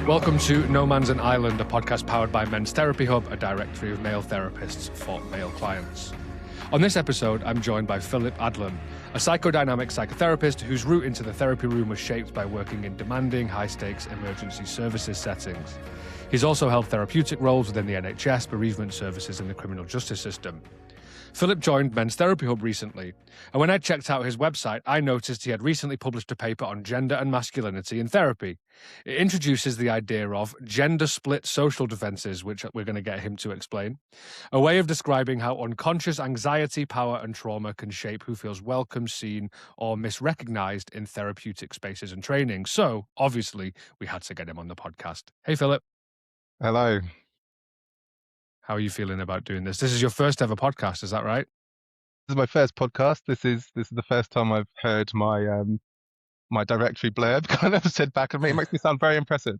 Welcome to No Man's an Island, a podcast powered by Men's Therapy Hub, a directory of male therapists for male clients. On this episode, I'm joined by Philip Adlem, a psychodynamic psychotherapist whose route into the therapy room was shaped by working in demanding, high-stakes emergency services settings. He's also held therapeutic roles within the NHS, bereavement services, and the criminal justice system. Philip joined Men's Therapy Hub recently, and when I checked out his website, I noticed he had recently published a paper on gender and masculinity in therapy. It introduces the idea of gender-split social defenses, which we're going to get him to explain, a way of describing how unconscious anxiety, power, and trauma can shape who feels welcome, seen, or misrecognized in therapeutic spaces and training. So, obviously, we had to get him on the podcast. Hey, Philip. Hello. How are you feeling about doing this? This is your first ever podcast, is that right? This is my first podcast. This is the first time I've heard my my directory blurb kind of said back at me. It makes me sound very impressive.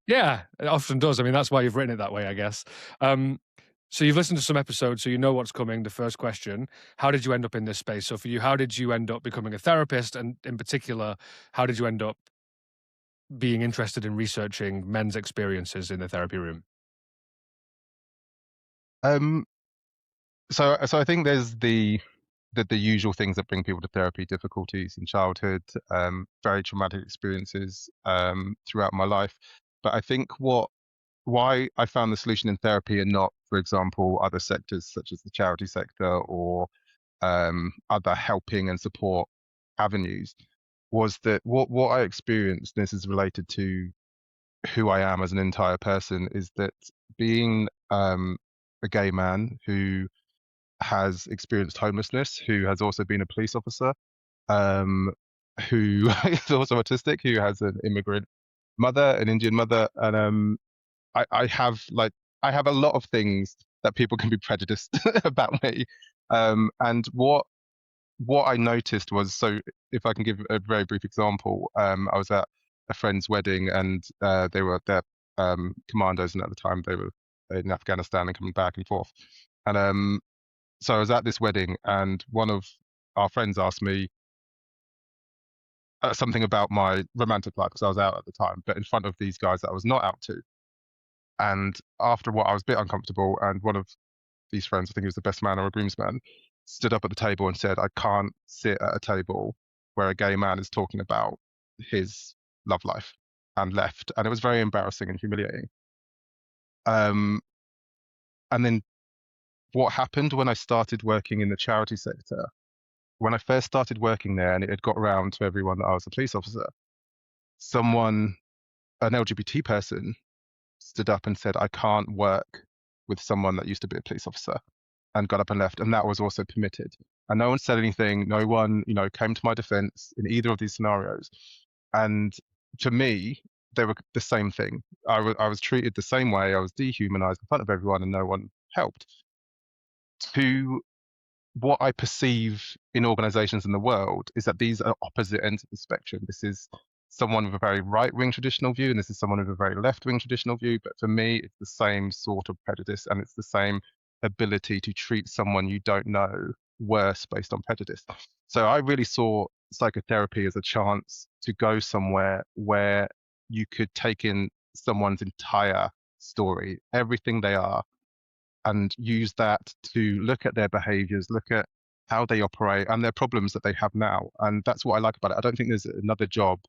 Yeah, it often does. I mean, that's why you've written it that way, I guess. So you've listened to some episodes, so you know what's coming. The first question, how did you end up in this space? So for you, how did you end up becoming a therapist? And in particular, how did you end up being interested in researching men's experiences in the therapy room? Um, so I think there's the usual things that bring people to therapy: difficulties in childhood, very traumatic experiences throughout my life. But I think why I found the solution in therapy and not, for example, other sectors such as the charity sector or other helping and support avenues was that what I experienced, and this is related to who I am as an entire person, is that being a gay man who has experienced homelessness, who has also been a police officer, um, who is also autistic, who has an immigrant mother, an Indian mother, and I have a lot of things that people can be prejudiced about me. And what I noticed was, so if I can give a very brief example, I was at a friend's wedding and they're commandos, and at the time they were in Afghanistan and coming back and forth. And so I was at this wedding and one of our friends asked me something about my romantic life because I was out at the time, but in front of these guys that I was not out to. And after what, I was a bit uncomfortable, and one of these friends, I think he was the best man or a groomsman, stood up at the table and said, "I can't sit at a table where a gay man is talking about his love life," and left. And it was very embarrassing and humiliating. Um, and then what happened when I started working in the charity sector, when I first started working there and it had got around to everyone that I was a police officer, an LGBT person, stood up and said, "I can't work with someone that used to be a police officer," and got up and left. And that was also permitted. And no one said anything. No one, came to my defense in either of these scenarios. And to me, they were the same thing. I was treated the same way. I was dehumanized in front of everyone and no one helped. To what I perceive in organizations in the world is that these are opposite ends of the spectrum. This is someone with a very right-wing traditional view, and this is someone with a very left-wing traditional view. But for me, it's the same sort of prejudice, and it's the same ability to treat someone you don't know worse based on prejudice. So I really saw psychotherapy as a chance to go somewhere where you could take in someone's entire story, everything they are, and use that to look at their behaviors, look at how they operate and their problems that they have now. And that's what I like about it. I don't think there's another job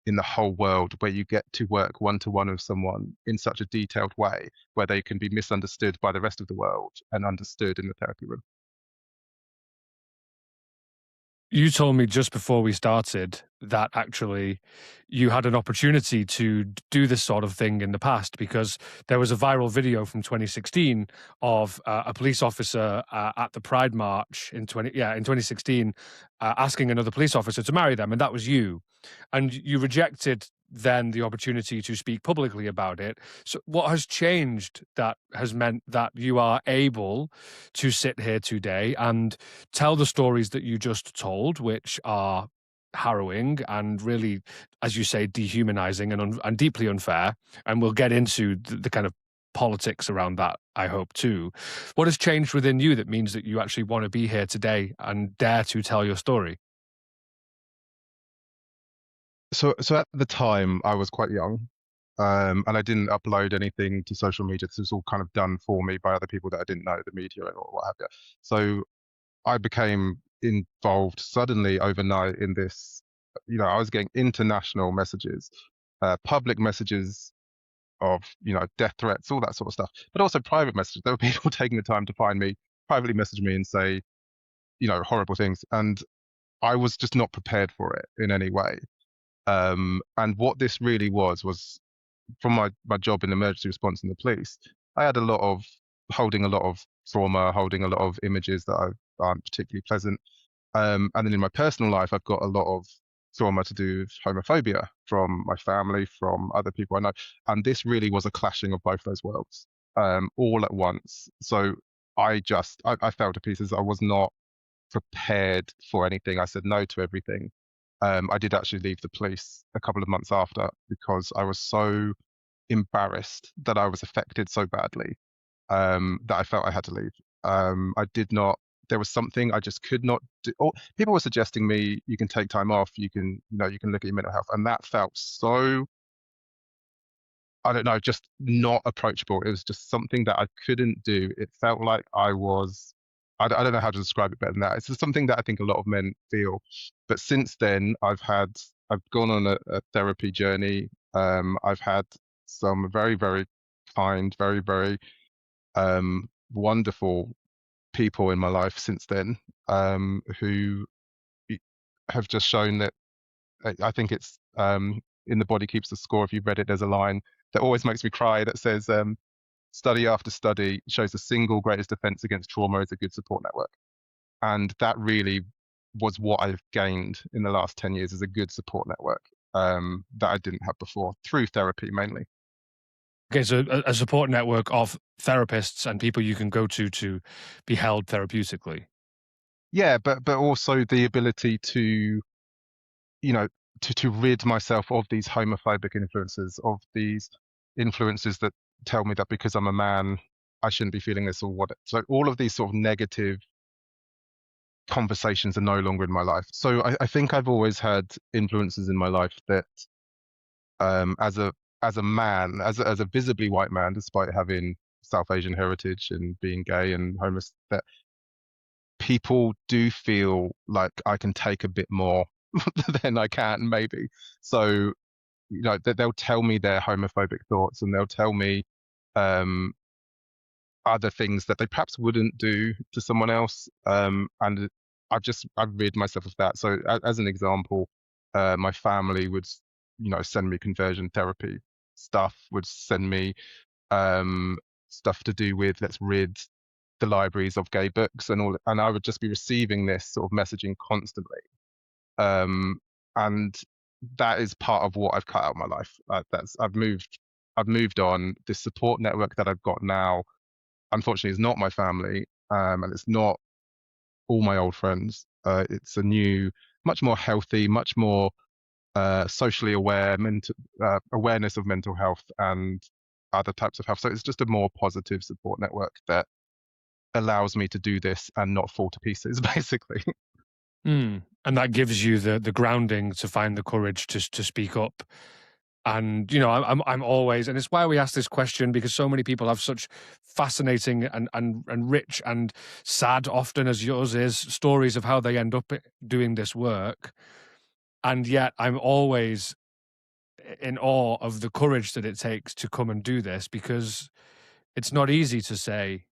in the whole world where you get to work one-to-one with someone in such a detailed way where they can be misunderstood by the rest of the world and understood in the therapy room. You told me just before we started that actually you had an opportunity to do this sort of thing in the past, because there was a viral video from 2016 of a police officer at the Pride March in 2016 asking another police officer to marry them, and that was you. And you rejected then the opportunity to speak publicly about it. So what has changed that has meant that you are able to sit here today and tell the stories that you just told, which are harrowing and really, as you say, dehumanizing and deeply unfair? And we'll get into the kind of politics around that, I hope, too. What has changed within you that means that you actually want to be here today and dare to tell your story? So at the time I was quite young. And I didn't upload anything to social media. This was all kind of done for me by other people that I didn't know, the media or what have you. So I became involved suddenly overnight in this. I was getting international messages, public messages of, death threats, all that sort of stuff, but also private messages. There were people taking the time to find me, privately message me and say, horrible things. And I was just not prepared for it in any way. And what this really was from my job in emergency response in the police, I had holding a lot of trauma, holding a lot of images that aren't particularly pleasant. And then in my personal life, I've got a lot of trauma to do with homophobia from my family, from other people I know. And this really was a clashing of both those worlds, all at once. So I fell to pieces. I was not prepared for anything. I said no to everything. I did actually leave the police a couple of months after because I was so embarrassed that I was affected so badly, that I felt I had to leave. I did not. There was something I just could not do. Or people were suggesting me, you can take time off, you can look at your mental health, and that felt so, I don't know, just not approachable. It was just something that I couldn't do. It felt like I don't know how to describe it better than that. It's just something that I think a lot of men feel. But since then, I've gone on a therapy journey. I've had some very, very kind, very, very wonderful people in my life since then, who have just shown that I think it's in The Body Keeps the Score. If you've read it, there's a line that always makes me cry that says, study after study shows the single greatest defense against trauma is a good support network. And that really was what I've gained in the last 10 years, is a good support network, that I didn't have before, through therapy mainly. Okay, so a support network of therapists and people you can go to be held therapeutically. Yeah, but also the ability to, you know, to rid myself of these homophobic influences, of these influences that tell me that because I'm a man, I shouldn't be feeling this, or what. So all of these sort of negative conversations are no longer in my life. So I think I've always had influences in my life that, as a man, as a visibly white man, despite having South Asian heritage and being gay and homeless, that people do feel like I can take a bit more than I can, maybe. So, they'll tell me their homophobic thoughts, and they'll tell me, um, other things that they perhaps wouldn't do to someone else. And I've rid myself of that. So as an example, my family would, send me conversion therapy stuff, would send me, um, stuff to do with, let's rid the libraries of gay books and all, and I would just be receiving this sort of messaging constantly. Um, and that is part of what I've cut out of my life. I've moved on. This support network that I've got now, unfortunately, is not my family, and it's not all my old friends. It's a new, much more healthy, much more, socially aware, awareness of mental health and other types of health. So it's just a more positive support network that allows me to do this and not fall to pieces, basically. Mm. And that gives you the grounding to find the courage to speak up. And I'm always, and it's why we ask this question, because so many people have such fascinating and rich and sad, often as yours is, stories of how they end up doing this work. And yet I'm always in awe of the courage that it takes to come and do this, because it's not easy to say,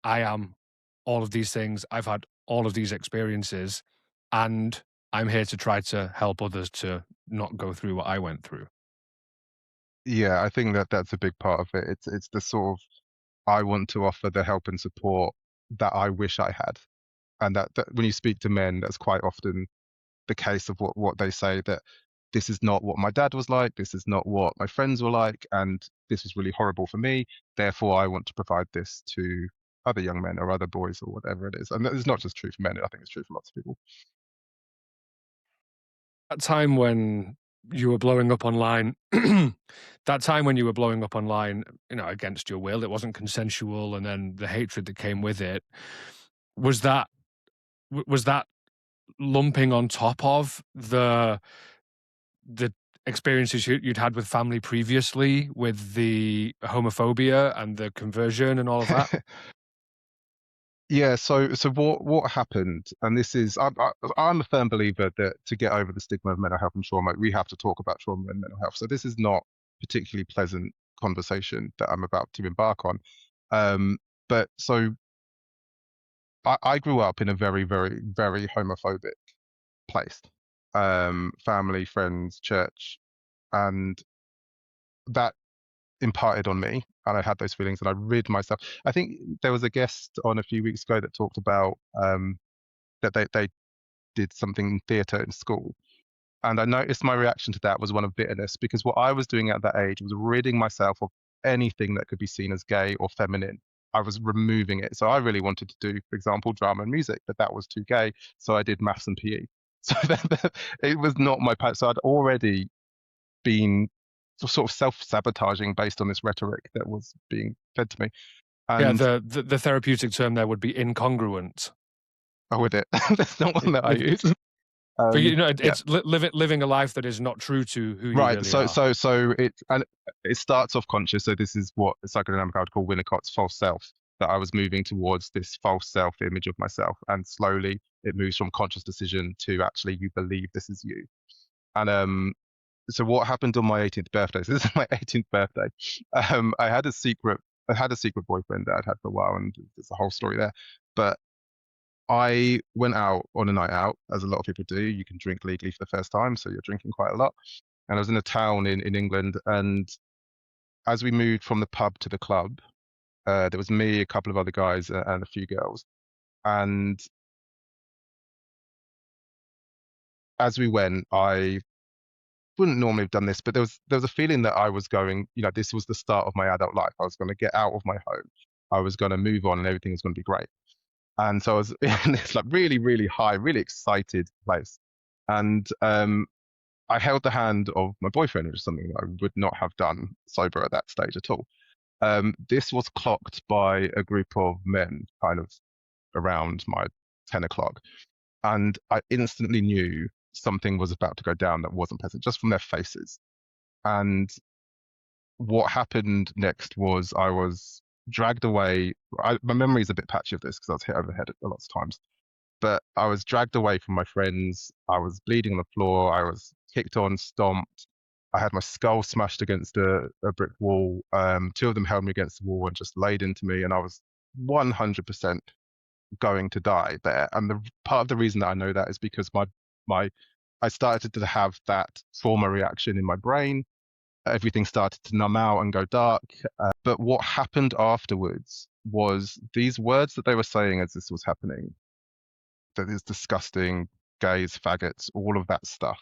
I am all of these things, I've had all of these experiences, and I'm here to try to help others to not go through what I went through. Yeah, I think that that's a big part of it. It's the sort of, I want to offer the help and support that I wish I had. And that when you speak to men, that's quite often the case of what they say, that this is not what my dad was like, this is not what my friends were like, and this was really horrible for me. Therefore, I want to provide this to other young men or other boys or whatever it is. And it's not just true for men, I think it's true for lots of people. That time when you were blowing up online, that time when you were blowing up online, against your will, it wasn't consensual, and then the hatred that came with it, was that was that lumping on top of the experiences you'd had with family previously, with the homophobia and the conversion and all of that? Yeah, so what happened, and this is I'm a firm believer that to get over the stigma of mental health and trauma, we have to talk about trauma and mental health. So this is not particularly pleasant conversation that I'm about to embark on. Um, but so I grew up in a very, very, very homophobic place. Family, friends, church, and that imparted on me, and I had those feelings, and I rid myself. I think there was a guest on a few weeks ago that talked about that they did something in theatre in school. And I noticed my reaction to that was one of bitterness, because what I was doing at that age was ridding myself of anything that could be seen as gay or feminine. I was removing it. So I really wanted to do, for example, drama and music, but that was too gay. So I did maths and PE. So it was not my path. So I'd already been sort of self-sabotaging based on this rhetoric that was being fed to me. Yeah, And the therapeutic term there would be incongruent. with it, that's not one that I It, use. but you know, Yeah. it's living a life that is not true to who you Right. really So are. so so it and it starts off conscious. So this is what psychodynamic I would call Winnicott's false self. That I was moving towards this false self image of myself, and slowly it moves from conscious decision to actually you believe this is you. And so what happened on my 18th birthday? So this is my 18th birthday. I had a secret. I had a secret boyfriend that I'd had for a while, and there's a whole story there. But I went out on a night out, as a lot of people do. You can drink legally for the first time, so you're drinking quite a lot. And I was in a town in England, and as we moved from the pub to the club, there was me, a couple of other guys, and a few girls. And as we went, I wouldn't normally have done this, but there was a feeling that I was going, this was the start of my adult life. I was going to get out of my home. I was going to move on, and everything was going to be great. And so I was in this like really, really high, really excited place. And I held the hand of my boyfriend, which is something that I would not have done sober at that stage at all. This was clocked by a group of men kind of around my 10 o'clock. And I instantly knew something was about to go down that wasn't pleasant just from their faces. And what happened next was I was dragged away. My memory is a bit patchy of this because I was hit over the head a lot of times. But I was dragged away from my friends. I was bleeding on the floor. I was kicked on, stomped. I had my skull smashed against a brick wall. Two of them held me against the wall and just laid into me, and I was 100% going to die there. And the part of the reason that I know that is because my I started to have that trauma reaction in my brain. Everything started to numb out and go dark. But what happened afterwards was these words that they were saying as this was happening, that is disgusting, gays, faggots, all of that stuff.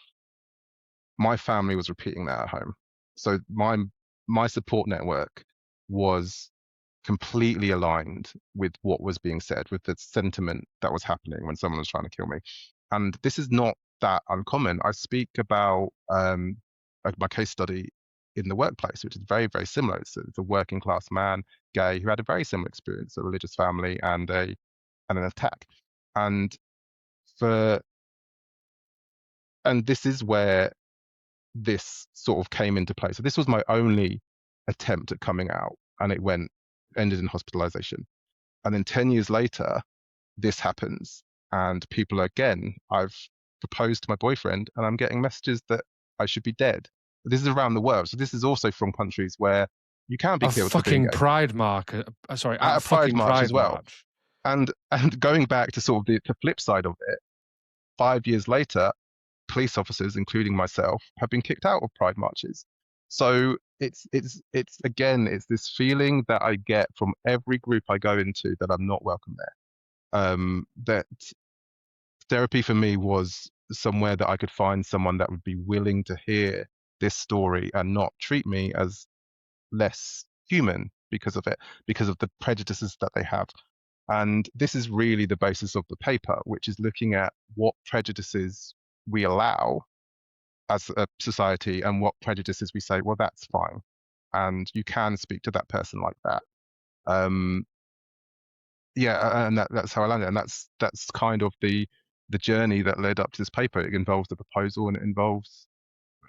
My family was repeating that at home. So my support network was completely aligned with what was being said, with the sentiment that was happening when someone was trying to kill me. And this is not that uncommon. I speak about like my case study in the workplace, which is very, very similar. It's a working class man, gay, who had a very similar experience, a religious family and an attack. And for and this is where this sort of came into play. So this was my only attempt at coming out, and ended in hospitalization. And then 10 years later, this happens, and people again, I've proposed to my boyfriend, and I'm getting messages that I should be dead. This is around the world. So this is also from countries where you can be A killed for being fucking gay. pride mark. Sorry, at At a a pride fucking march as pride well. march. And going back to sort of the flip side of it, 5 years later, police officers, including myself, have been kicked out of pride marches. So it's again, it's this feeling that I get from every group I go into that I'm not welcome there. That therapy for me was somewhere that I could find someone that would be willing to hear this story and not treat me as less human because of it, because of the prejudices that they have. And this is really the basis of the paper, which is looking at what prejudices we allow as a society and what prejudices we say, well, that's fine. And you can speak to that person like that. Um, yeah, and that's how I landed. And that's kind of the journey that led up to this paper. It involves the proposal, and it involves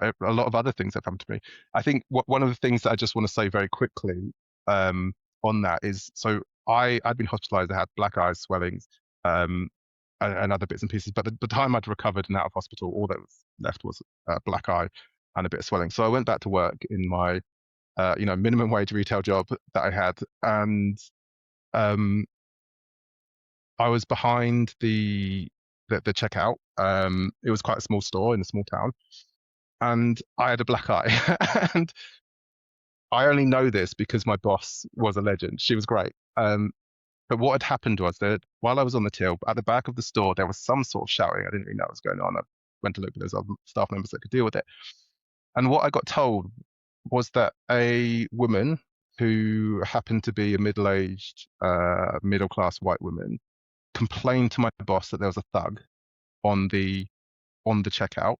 a lot of other things have happened to me. I think one of the things that I just want to say very quickly on that is, so I'd been hospitalized. I had black eyes, swellings, um, and other bits and pieces. But the time I'd recovered and out of hospital, all that was left was black eye and a bit of swelling. So I went back to work in my minimum wage retail job that I had, and I was behind the checkout. It was quite a small store in a small town, and I had a black eye. And I only know this because my boss was a legend. She was great. But what had happened was that while I was on the till, at the back of the store, there was some sort of shouting. I didn't really know what was going on. I went to look, but there was other staff members that could deal with it. And what I got told was that a woman who happened to be a middle-aged, middle-class white woman complained to my boss that there was a thug on the checkout,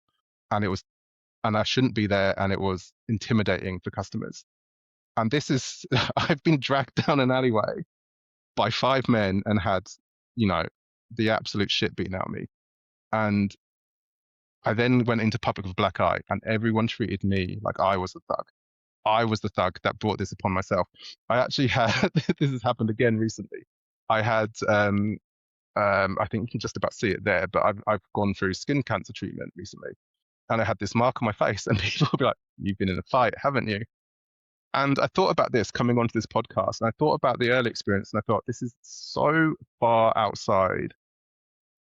and I shouldn't be there, and it was intimidating for customers. And this is, I've been dragged down an alleyway by 5 men and had, the absolute shit beaten out of me. And I then went into public with black eye, and everyone treated me like I was the thug. I was the thug that brought this upon myself. I actually had, this has happened again recently. I had, I think you can just about see it there, but I've gone through skin cancer treatment recently, and I had this mark on my face, and people would be like, "You've been in a fight, haven't you?" And I thought about this coming onto this podcast, and I thought about the early experience, and I thought this is so far outside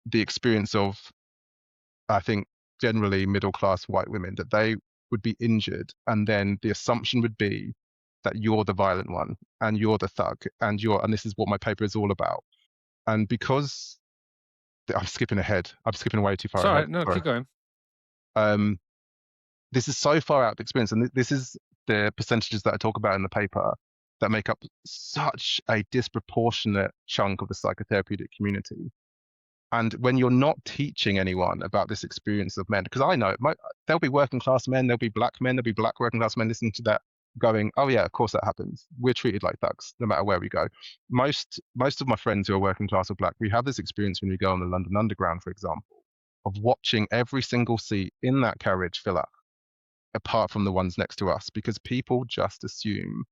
the experience of, I think, generally middle-class white women, that they would be injured, and then the assumption would be that you're the violent one, and you're the thug, and this is what my paper is all about. And because I'm skipping ahead, I'm skipping way too far It's all ahead. right. No, Sorry. keep going. This is so far out of the experience, and this is the percentages that I talk about in the paper that make up such a disproportionate chunk of the psychotherapeutic community. And when you're not teaching anyone about this experience of men, because I know there'll be working class men, there'll be black men, there'll be black working class men listening to that, going, "Oh yeah, of course that happens. We're treated like thugs no matter where we go." Most of my friends who are working class or black, we have this experience when we go on the London Underground, for example, of watching every single seat in that carriage fill up, apart from the ones next to us, because people just assume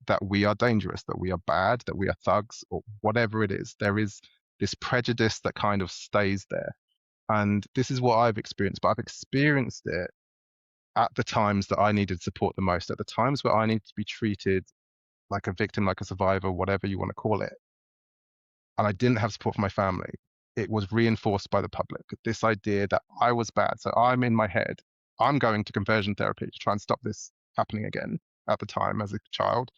that we are dangerous, that we are bad, that we are thugs, or whatever it is. There is this prejudice that kind of stays there. And this is what I've experienced, but I've experienced it at the times that I needed support the most, at the times where I needed to be treated like a victim, like a survivor, whatever you want to call it. And I didn't have support from my family. It was reinforced by the public, this idea that I was bad. So I'm in my head, I'm going to conversion therapy to try and stop this happening again at the time as a child.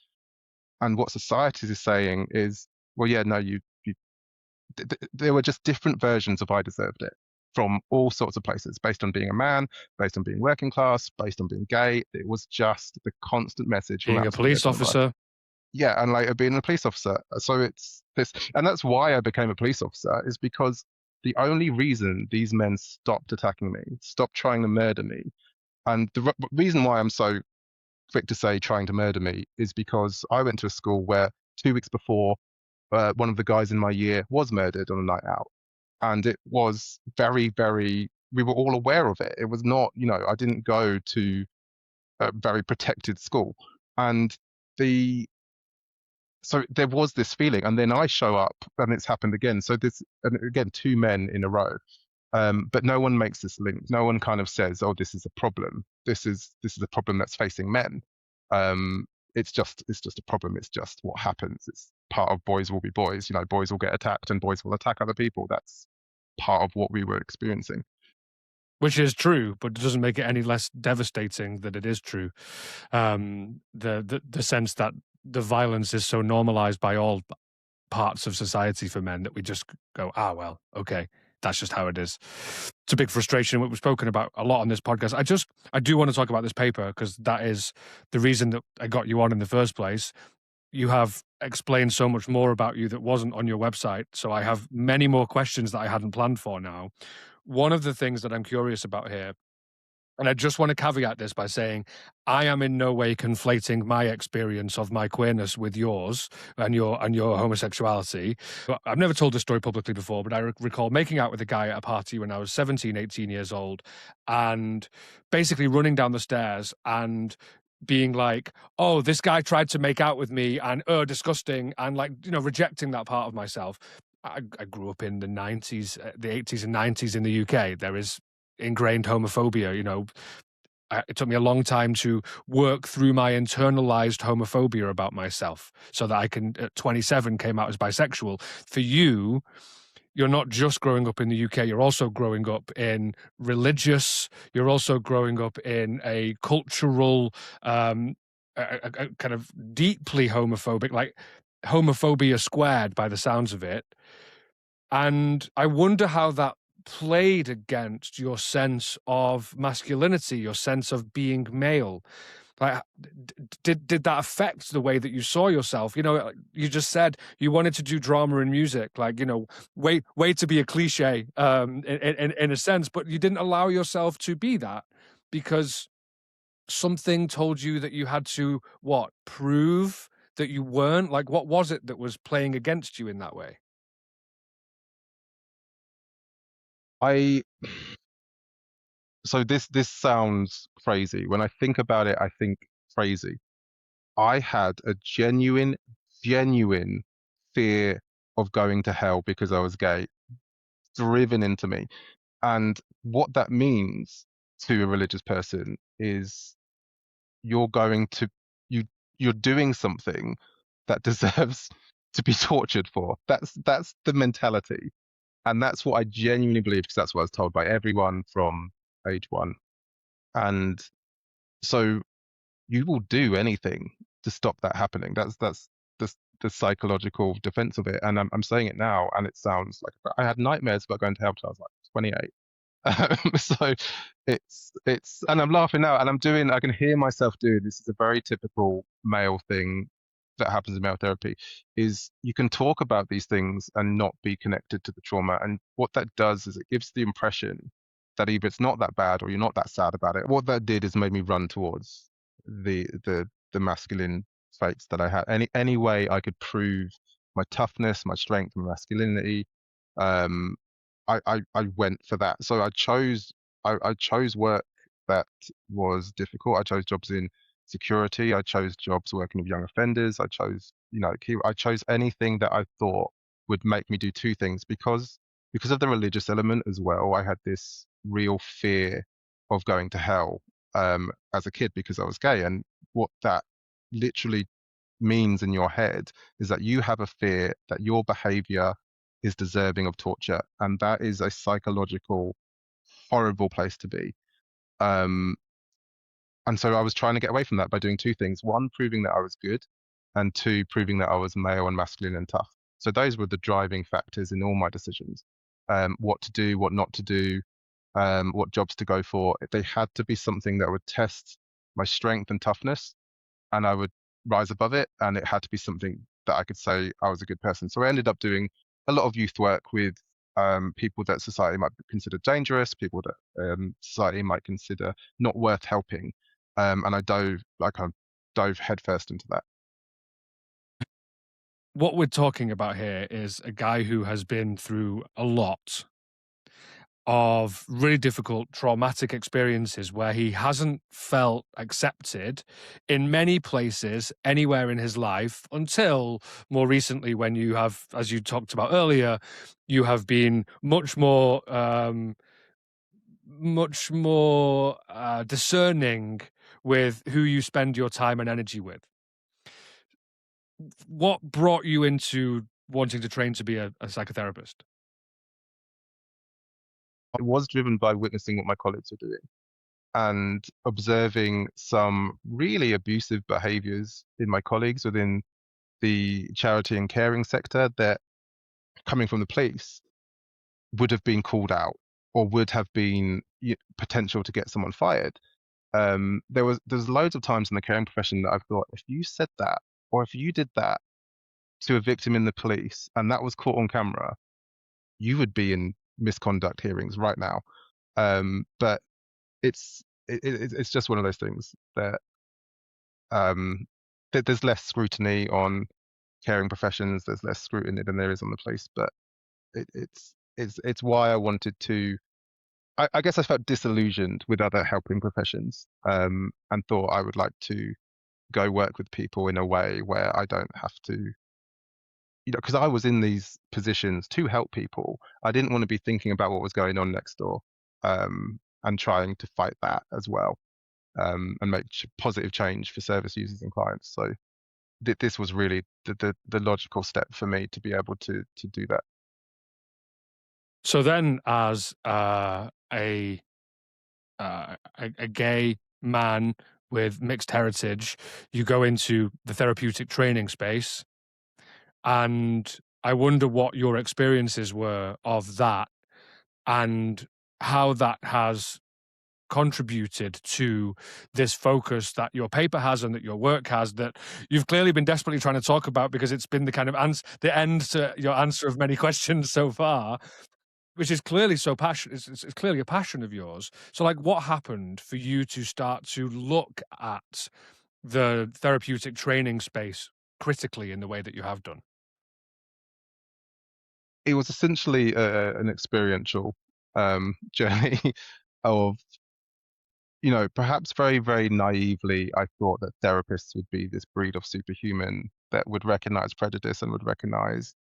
And what society is saying is, well, yeah, no, there were just different versions of I deserved it from all sorts of places, based on being a man, based on being working class, based on being gay. It was just the constant message from Being a police officer. Yeah, and later being a police officer. So it's this, and that's why I became a police officer, is because the only reason these men stopped attacking me, stopped trying to murder me, and the reason why I'm so quick to say trying to murder me is because I went to a school where 2 weeks before, one of the guys in my year was murdered on a night out. And it was very, very, we were all aware of it. It was not, I didn't go to a very protected school. And so there was this feeling, and then I show up and it's happened again. So and again, 2 men in a row. But no one makes this link. No one kind of says, "Oh, this is a problem. This is a problem that's facing men." It's just a problem. It's just what happens. It's part of boys will be boys. Boys will get attacked and boys will attack other people. That's part of what we were experiencing. Which is true, but it doesn't make it any less devastating that it is true. The sense that the violence is so normalized by all parts of society for men that we just go, well, okay, that's just how it is. It's a big frustration. We've spoken about a lot on this podcast. I do want to talk about this paper because that is the reason that I got you on in the first place. You have explained so much more about you that wasn't on your website. So I have many more questions that I hadn't planned for now. One of the things that I'm curious about here And I just want to caveat this by saying I am in no way conflating my experience of my queerness with yours and your homosexuality. I've never told this story publicly before, but I recall making out with a guy at a party when I was 17, 18 years old, and basically running down the stairs and being like, oh, this guy tried to make out with me, and disgusting, and like, rejecting that part of myself. I grew up in the 90s, the 80s and 90s in the UK. There is ingrained homophobia. It took me a long time to work through my internalized homophobia about myself so that I can, at 27, came out as bisexual. For you, you're not just growing up in the UK, you're also growing up in religious, you're also growing up in a cultural, a kind of deeply homophobic, like homophobia squared by the sounds of it. And I wonder how that played against your sense of masculinity, your sense of being male. Like, did that affect the way that you saw yourself? You just said you wanted to do drama and music, like, way to be a cliche, in a sense, but you didn't allow yourself to be that because something told you that you had to prove that you weren't. Like, what was it that was playing against you in that way? I so this sounds crazy. When I think about it, I think crazy. I had a genuine fear of going to hell because I was gay, driven into me. And what that means to a religious person is you're going to you you're doing something that deserves to be tortured for. That's the mentality. And that's what I genuinely believe because that's what I was told by everyone from age one. And so you will do anything to stop that happening. That's the psychological defense of it. And I'm saying it now, and it sounds like I had nightmares about going to hell till I was like 28. So and I'm laughing now, and I can hear myself doing this. Is a very typical male thing that happens in male therapy. Is you can talk about these things and not be connected to the trauma, and what that does is it gives the impression that either it's not that bad or you're not that sad about it. What that did is made me run towards the masculine traits that I had. Any way I could prove my toughness, my strength, my masculinity. Um, I went for that. So I chose work that was difficult. I chose jobs in security. I chose jobs working with young offenders. I chose anything that I thought would make me do two things because of the religious element as well. I had this real fear of going to hell as a kid because I was gay, and what that literally means in your head is that you have a fear that your behavior is deserving of torture, and that is a psychological horrible place to be. Um, and so I was trying to get away from that by doing two things: one, proving that I was good, and two, proving that I was male and masculine and tough. So those were the driving factors in all my decisions. What to do, what not to do, what jobs to go for. They had to be something that would test my strength and toughness, and I would rise above it. And it had to be something that I could say I was a good person. So I ended up doing a lot of youth work with people that society might consider dangerous, people that society might consider not worth helping. And I dove headfirst into that. What we're talking about here is a guy who has been through a lot of really difficult traumatic experiences where he hasn't felt accepted in many places anywhere in his life until more recently, when you have, as you talked about earlier, you have been much more discerning with who you spend your time and energy with. What brought you into wanting to train to be a psychotherapist? It was driven by witnessing what my colleagues were doing and observing some really abusive behaviors in my colleagues within the charity and caring sector that, coming from the police, would have been called out or would have been potential to get someone fired. There's loads of times in the caring profession that I've thought, if you said that or if you did that to a victim in the police and that was caught on camera, you would be in misconduct hearings right now. But it's it's just one of those things that um, there's less scrutiny on caring professions. There's less scrutiny than there is on the police, but it's why I wanted to. I guess I felt disillusioned with other helping professions, and thought I would like to go work with people in a way where I don't have to, because I was in these positions to help people. I didn't want to be thinking about what was going on next door, and trying to fight that as well, and make positive change for service users and clients. So this was really the logical step for me to be able to do that. So then, as a gay man with mixed heritage, you go into the therapeutic training space, and I wonder what your experiences were of that and how that has contributed to this focus that your paper has and that your work has, that you've clearly been desperately trying to talk about, because it's been the kind of the end to your answer of many questions so far, which is clearly so passion. It's clearly a passion of yours. So, like, what happened for you to start to look at the therapeutic training space critically in the way that you have done? It was essentially an experiential journey of, perhaps very, very naively, I thought that therapists would be this breed of superhuman that would recognize prejudice and would recognize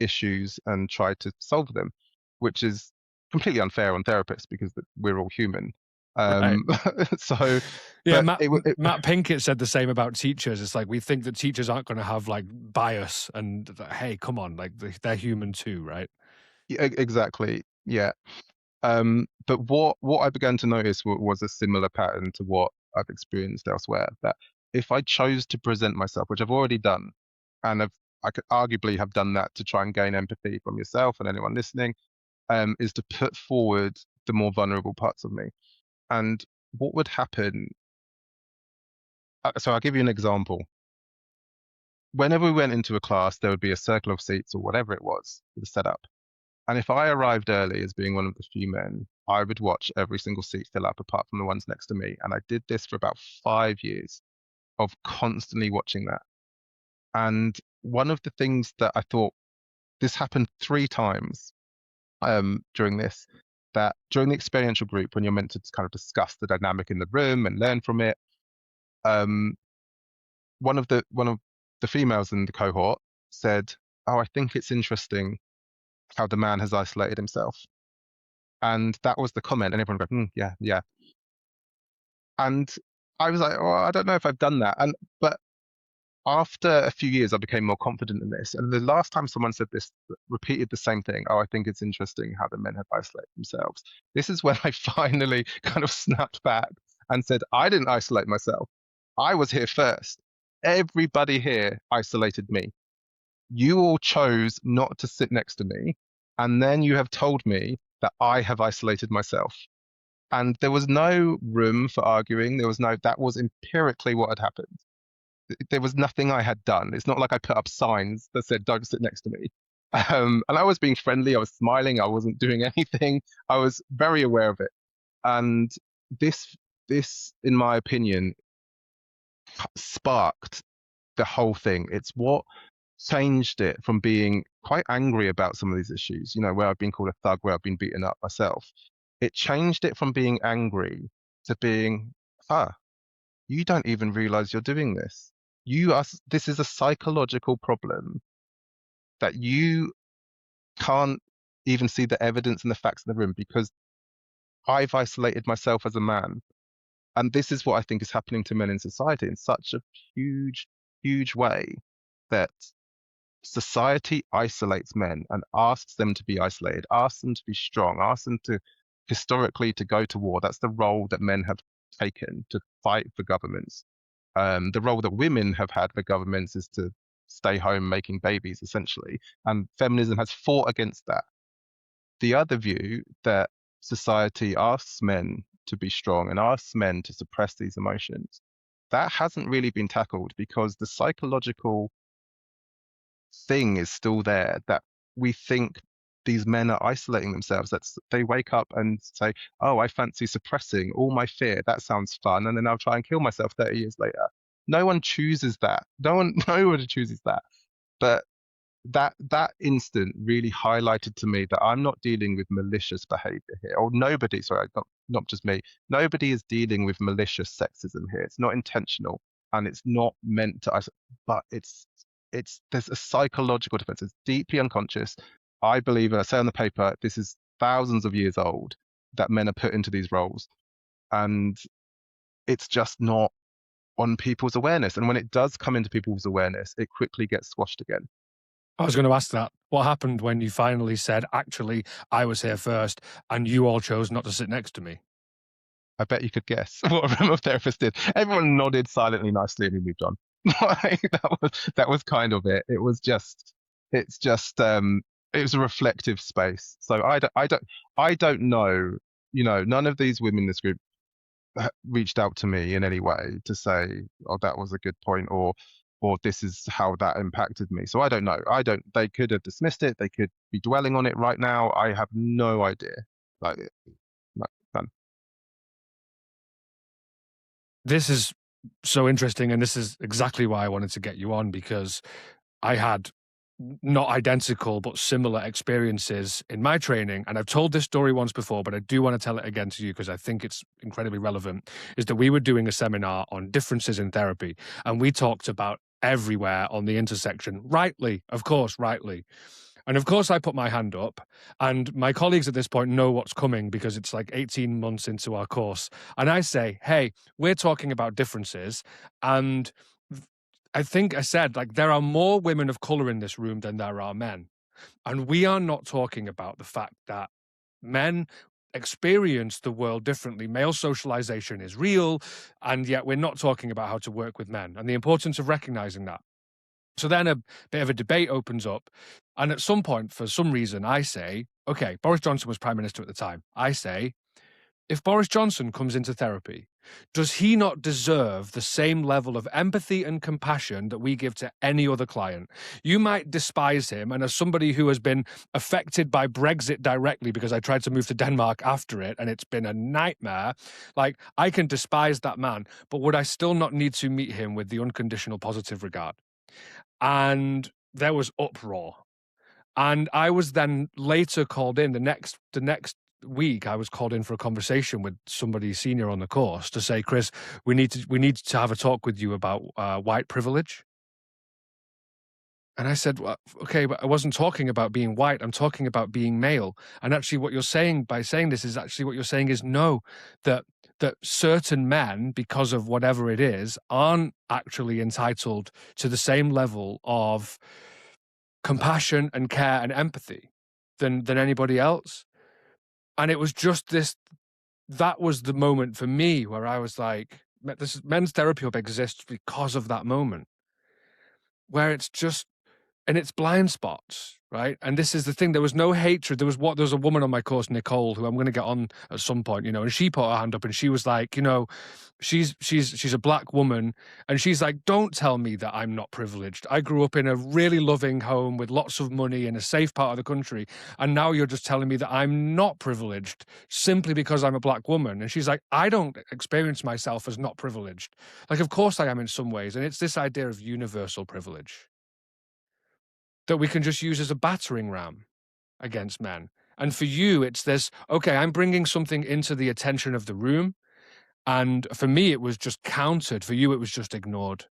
issues and try to solve them, which is completely unfair on therapists because we're all human. Right. Um, so, Yeah, but Matt Pinkett said the same about teachers. It's like we think that teachers aren't going to have like bias, and hey, come on, like they're human too, right? exactly, yeah. But what I began to notice was a similar pattern to what I've experienced elsewhere. That if I chose to present myself, which I've already done, and I could arguably have done that to try and gain empathy from yourself and anyone listening, is to put forward the more vulnerable parts of me. And what would happen? So I'll give you an example. Whenever we went into a class, there would be a circle of seats or whatever it was, the setup. And if I arrived early as being one of the few men, I would watch every single seat fill up apart from the ones next to me. And I did this for about 5 years of constantly watching that. And one of the things that I thought, this happened 3 times during this, that during the experiential group, when you're meant to kind of discuss the dynamic in the room and learn from it, um, one of the females in the cohort said, "Oh, I think it's interesting how the man has isolated himself." And that was the comment, and everyone went, yeah, yeah. And I was like, "Oh, I don't know if I've done that." But after a few years, I became more confident in this. And the last time someone said this, repeated the same thing, "Oh, I think it's interesting how the men have isolated themselves." This is when I finally kind of snapped back and said, "I didn't isolate myself. I was here first. Everybody here isolated me. You all chose not to sit next to me, and then you have told me that I have isolated myself." And there was no room for arguing. That was empirically what had happened. There was nothing I had done. It's not like I put up signs that said, "Don't sit next to me." And I was being friendly. I was smiling. I wasn't doing anything. I was very aware of it. And this, in my opinion, sparked the whole thing. It's what changed it from being quite angry about some of these issues, where I've been called a thug, where I've been beaten up myself. It changed it from being angry to being, you don't even realize you're doing this. This is a psychological problem that you can't even see the evidence and the facts in the room because I've isolated myself as a man. And this is what I think is happening to men in society in such a huge, huge way, that society isolates men and asks them to be isolated, asks them to be strong, asks them to historically to go to war. That's the role that men have taken to fight for governments. The role that women have had for governments is to stay home making babies, essentially. And feminism has fought against that. The other view that society asks men to be strong and asks men to suppress these emotions, that hasn't really been tackled because the psychological thing is still there, that we think these men are isolating themselves. They wake up and say, "Oh, I fancy suppressing all my fear. That sounds fun," and then I'll try and kill myself 30 years later. No one chooses that. Nobody chooses that. But that instant really highlighted to me that I'm not dealing with malicious behavior here. Or nobody, sorry, not just me. Nobody is dealing with malicious sexism here. It's not intentional and it's not meant to, but it's there's a psychological difference. It's deeply unconscious. I believe, and I say on the paper, this is thousands of years old that men are put into these roles, and it's just not on people's awareness. And when it does come into people's awareness, it quickly gets squashed again. I was going to ask that. What happened when you finally said, actually, I was here first and you all chose not to sit next to me? I bet you could guess what a remote therapist did. Everyone nodded silently, nicely, and we moved on. That was kind of it. It was just, it was a reflective space. So I don't know. You know, none of these women in this group reached out to me in any way to say, "Oh, that was a good point," or "This is how that impacted me." So I don't know. I don't. They could have dismissed it. They could be dwelling on it right now. I have no idea. Like, none. This is so interesting. And this is exactly why I wanted to get you on, because I had not identical, but similar experiences in my training. And I've told this story once before, but I do want to tell it again to you because I think it's incredibly relevant. Is that we were doing a seminar on differences in therapy, and we talked about everywhere on the intersection, rightly, of course, rightly. And of course, I put my hand up, and my colleagues at this point know what's coming because it's like 18 months into our course. And I say, hey, we're talking about differences. And I think I said, like, there are more women of color in this room than there are men. And we are not talking about the fact that men experience the world differently. Male socialization is real, and yet we're not talking about how to work with men and the importance of recognizing that. So then a bit of a debate opens up. And at some point, for some reason, I say, okay, Boris Johnson was prime minister at the time. I say, if Boris Johnson comes into therapy, does he not deserve the same level of empathy and compassion that we give to any other client? You might despise him, and as somebody who has been affected by Brexit directly because I tried to move to Denmark after it and it's been a nightmare, like, I can despise that man, but would I still not need to meet him with the unconditional positive regard? And there was uproar. And I was then later called in the next week. I was called in for a conversation with somebody senior on the course to say, Chris, we need to have a talk with you about white privilege. And I said, well, okay, but I wasn't talking about being white. I'm talking about being male. And actually, what you're saying by saying this is actually what you're saying is no, that certain men, because of whatever it is, aren't actually entitled to the same level of compassion and care and empathy than anybody else. And it was just this, that was the moment for me where I was like, this men's therapy hub exists because of that moment where it's just, and it's blind spots, right? And this is the thing. There was no hatred. There was a woman on my course, Nicole, who I'm going to get on at some point, you know, and she put her hand up and she was like, you know, she's a black woman, and she's like, don't tell me that I'm not privileged. I grew up in a really loving home with lots of money in a safe part of the country, and now you're just telling me that I'm not privileged simply because I'm a black woman. And she's like, I don't experience myself as not privileged. Like, of course I am in some ways. And it's this idea of universal privilege that we can just use as a battering ram against men. And for you, it's this, okay, I'm bringing something into the attention of the room. And for me, it was just countered. For you, it was just ignored.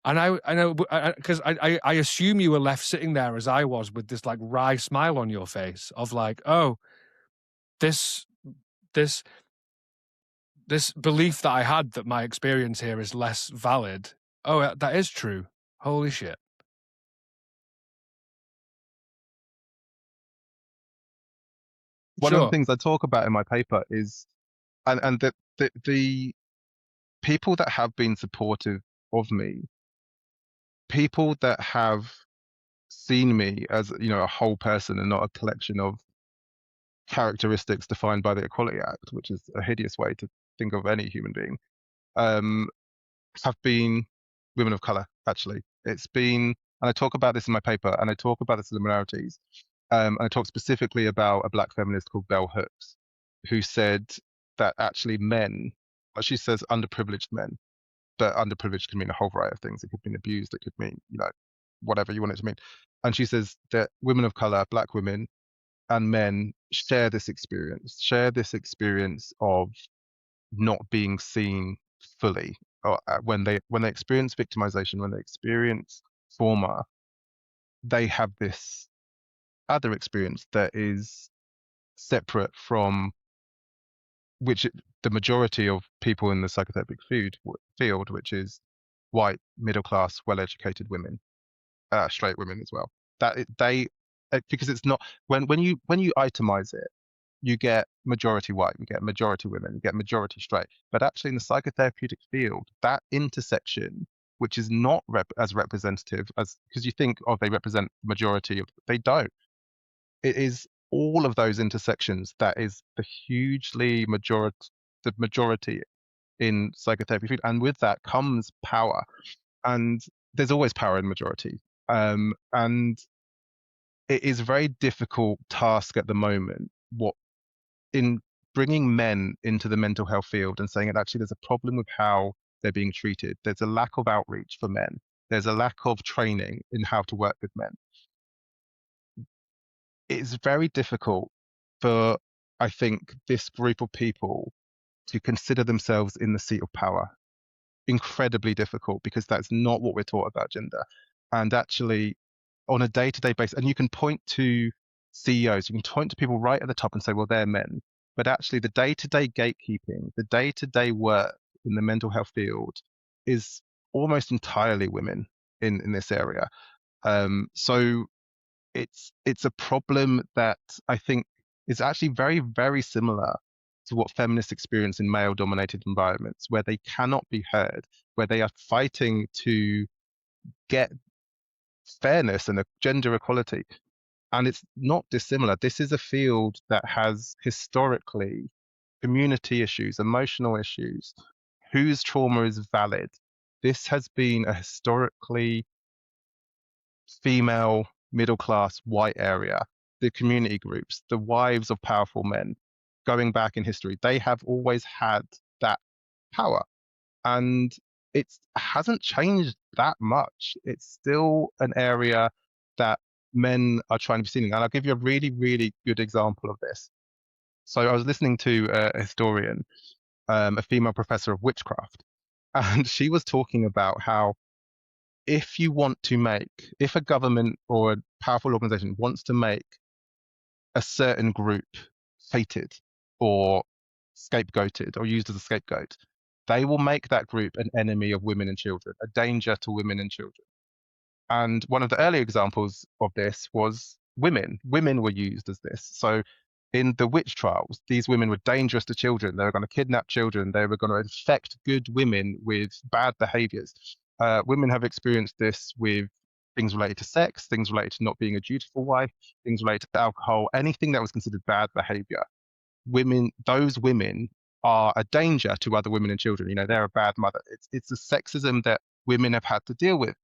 And I know, because I assume you were left sitting there as I was with this like wry smile on your face of like, oh, this, this, this belief that I had that my experience here is less valid. Oh, that is true. Holy shit. One of the Sure. things I talk about in my paper is, and the people that have been supportive of me, people that have seen me as, you know, a whole person and not a collection of characteristics defined by the Equality Act, which is a hideous way to think of any human being, um, have been women of color, actually. It's been, and I talk about this in my paper, and I talk about the similarities. And I talked specifically about a black feminist called Bell Hooks, who said that actually men, she says underprivileged men, but underprivileged can mean a whole variety of things. It could mean abused, it could mean, whatever you want it to mean. And she says that women of color, black women and men share this experience of not being seen fully, or when they experience victimization, when they experience trauma, they have this other experience that is separate from which the majority of people in the psychotherapeutic field, which is white, middle class, well-educated women, straight women as well. Because it's not when you itemize it, you get majority white, you get majority women, you get majority straight. But actually, in the psychotherapeutic field, that intersection, which is not as representative as because you think, oh, they represent the majority of, they don't. It is all of those intersections that is the majority in psychotherapy field, and with that comes power, and there's always power in majority. And it is a very difficult task at the moment. What in bringing men into the mental health field and saying that actually there's a problem with how they're being treated. There's a lack of outreach for men. There's a lack of training in how to work with men. It's very difficult for, I think, this group of people to consider themselves in the seat of power. Incredibly difficult because that's not what we're taught about gender. And actually, on a day-to-day basis, and you can point to CEOs, you can point to people right at the top and say, well, they're men. But actually, the day-to-day gatekeeping, the day-to-day work in the mental health field is almost entirely women in this area. So it's a problem that I think is actually very, very similar to what feminists experience in male-dominated environments, where they cannot be heard, where they are fighting to get fairness and a gender equality. And it's not dissimilar. This is a field that has historically community issues, emotional issues, whose trauma is valid. This has been a historically female, middle class, white area. The community groups, the wives of powerful men, going back in history, they have always had that power. And it hasn't changed that much. It's still an area that men are trying to be seen in. And I'll give you a really, really good example of this. So I was listening to a historian, a female professor of witchcraft, and she was talking about how if a government or a powerful organization wants to make a certain group hated or scapegoated or used as a scapegoat, they will make that group an enemy of women and children, a danger to women and children. And one of the early examples of this was women. Women were used as this. So in the witch trials, these women were dangerous to children. They were going to kidnap children. They were going to infect good women with bad behaviors. Women have experienced this with things related to sex, things related to not being a dutiful wife, things related to alcohol, anything that was considered bad behavior. Those women are a danger to other women and children. They're a bad mother. It's the sexism that women have had to deal with.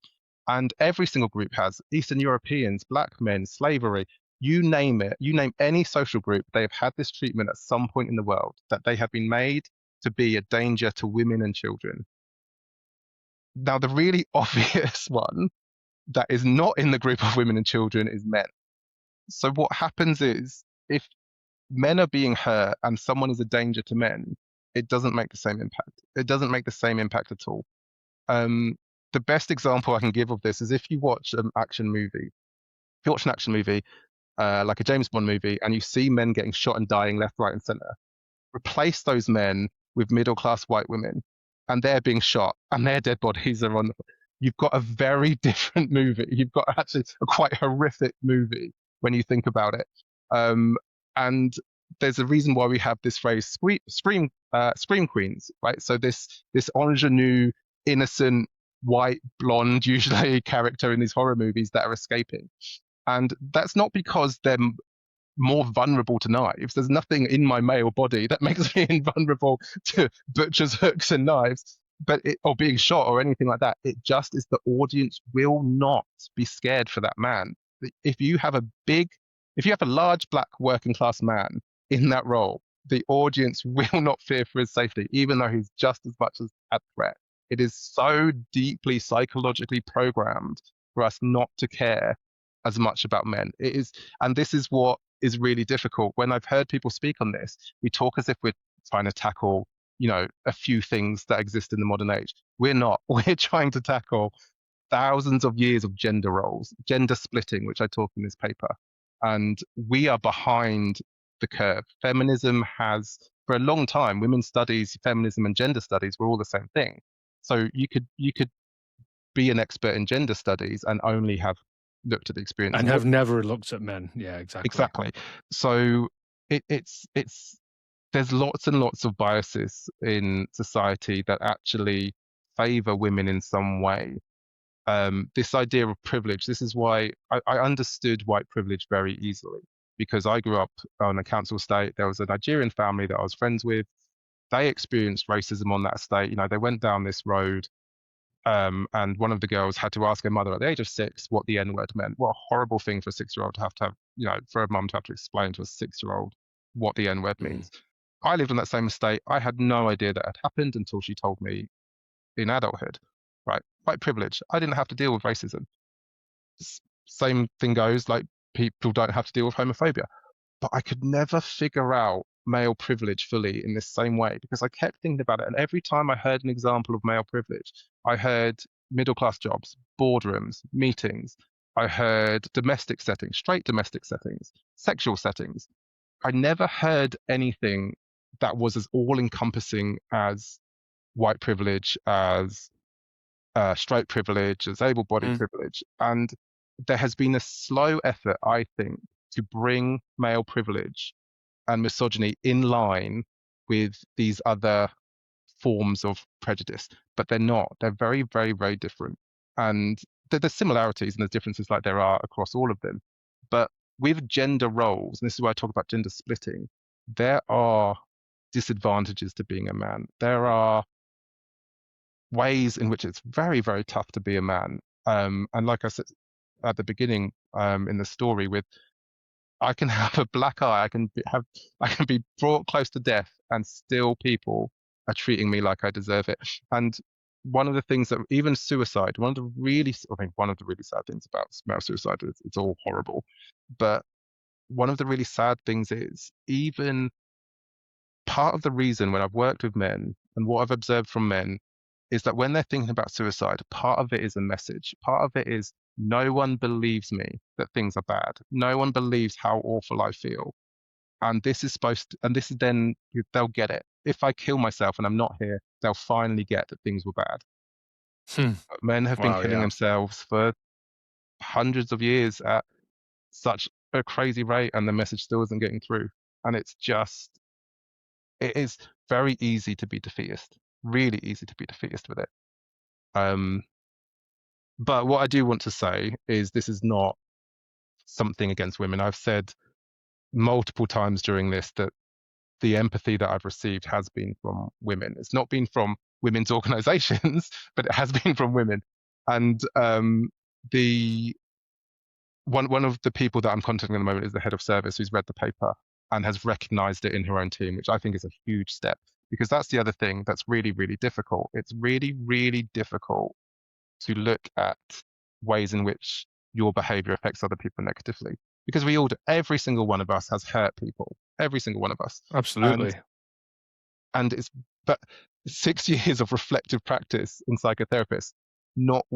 And every single group has. Eastern Europeans, black men, slavery, you name it. You name any social group, they have had this treatment at some point in the world, that they have been made to be a danger to women and children. Now, the really obvious one that is not in the group of women and children is men. So what happens is, if men are being hurt and someone is a danger to men, it doesn't make the same impact. It doesn't make the same impact at all. The best example I can give of this is if you watch an action movie. If you watch an action movie, like a James Bond movie, and you see men getting shot and dying left, right, and center, replace those men with middle-class white women, and they're being shot, and their dead bodies are on. You've got a very different movie. You've got actually a quite horrific movie when you think about it. And there's a reason why we have this phrase scream queens, right? So this ingenue, innocent, white, blonde, usually character in these horror movies that are escaping. And that's not because they're more vulnerable to knives. There's nothing in my male body that makes me invulnerable to butcher's hooks and knives, or being shot or anything like that. It just is the audience will not be scared for that man. If you have a big If you have a large black working class man in that role, the audience will not fear for his safety, even though he's just as much as a threat. It is so deeply psychologically programmed for us not to care as much about men. It is, and this is what is really difficult. When I've heard people speak on this, we talk as if we're trying to tackle, a few things that exist in the modern age. We're not. We're trying to tackle thousands of years of gender roles, gender splitting, which I talk in this paper. And we are behind the curve. Feminism has, for a long time, women's studies, feminism, and gender studies were all the same thing. So you could be an expert in gender studies and only have looked at the experience And of have women. never looked at men. Yeah, exactly. Exactly. So it's there's lots and lots of biases in society that actually favor women in some way. This idea of privilege, this is why I understood white privilege very easily, because I grew up on a council estate. There was a Nigerian family that I was friends with. They experienced racism on that estate. They went down this road, and one of the girls had to ask her mother at the age of 6 what the N-word meant. What a horrible thing for a 6-year-old to have, for a mum to have to explain to a 6-year-old what the N-word Mm. means. I lived on that same estate. I had no idea that had happened until she told me in adulthood, right? White privilege. I didn't have to deal with racism. Same thing goes, like people don't have to deal with homophobia. But I could never figure out male privilege fully in this same way because I kept thinking about it. And every time I heard an example of male privilege, I heard middle class jobs, boardrooms, meetings. I heard domestic settings, straight domestic settings, sexual settings. I never heard anything that was as all encompassing as white privilege, as straight privilege, as able bodied Mm. privilege. And there has been a slow effort, I think, to bring male privilege and misogyny in line with these other forms of prejudice, but they're not. They're very, very, very different. And there's similarities and there's differences like there are across all of them. But with gender roles, and this is why I talk about gender splitting, there are disadvantages to being a man. There are ways in which it's very, very tough to be a man. And like I said at the beginning, in the story, with I can have a black eye, I can be brought close to death, and still people are treating me like I deserve it. And one of the things that even suicide, one of the really sad things about male suicide is it's all horrible, but one of the really sad things is even part of the reason when I've worked with men and what I've observed from men is that when they're thinking about suicide, part of it is a message. Part of it is no one believes me that things are bad. No one believes how awful I feel. And this is and this is then, they'll get it. If I kill myself and I'm not here, they'll finally get that things were bad. Hmm. But men have been Wow. killing Yeah. themselves for hundreds of years at such a crazy rate, and the message still isn't getting through. And it is very easy to be defeatist, really easy to be defeatist with it. Um, but what I do want to say is this is not something against women. I've said multiple times during this that the empathy that I've received has been from women. It's not been from women's organizations, but it has been from women. And the one of the people that I'm contacting at the moment is the head of service who's read the paper and has recognized it in her own team, which I think is a huge step, because that's the other thing that's really, really difficult. It's really, really difficult to look at ways in which your behavior affects other people negatively. Because every single one of us has hurt people, every single one of us. And Absolutely. and it's but 6 years of reflective practice in psychotherapists, not,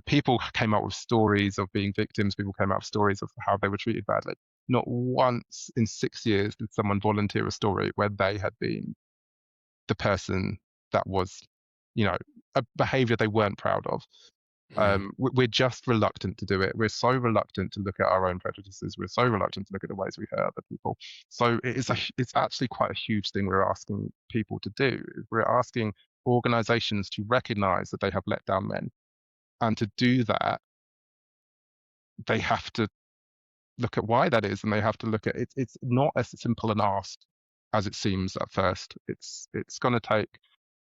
people came out with stories of being victims, people came out with stories of how they were treated badly. Not once in 6 years did someone volunteer a story where they had been the person that was, a behavior they weren't proud of. Mm. We're just reluctant to do it. We're so reluctant to look at our own prejudices. We're so reluctant to look at the ways we hurt other people. So it's actually quite a huge thing we're asking people to do. We're asking organizations to recognize that they have let down men. And to do that, they have to look at why that is, and they have to look at it. It's not as simple an ask as it seems at first. It's going to take,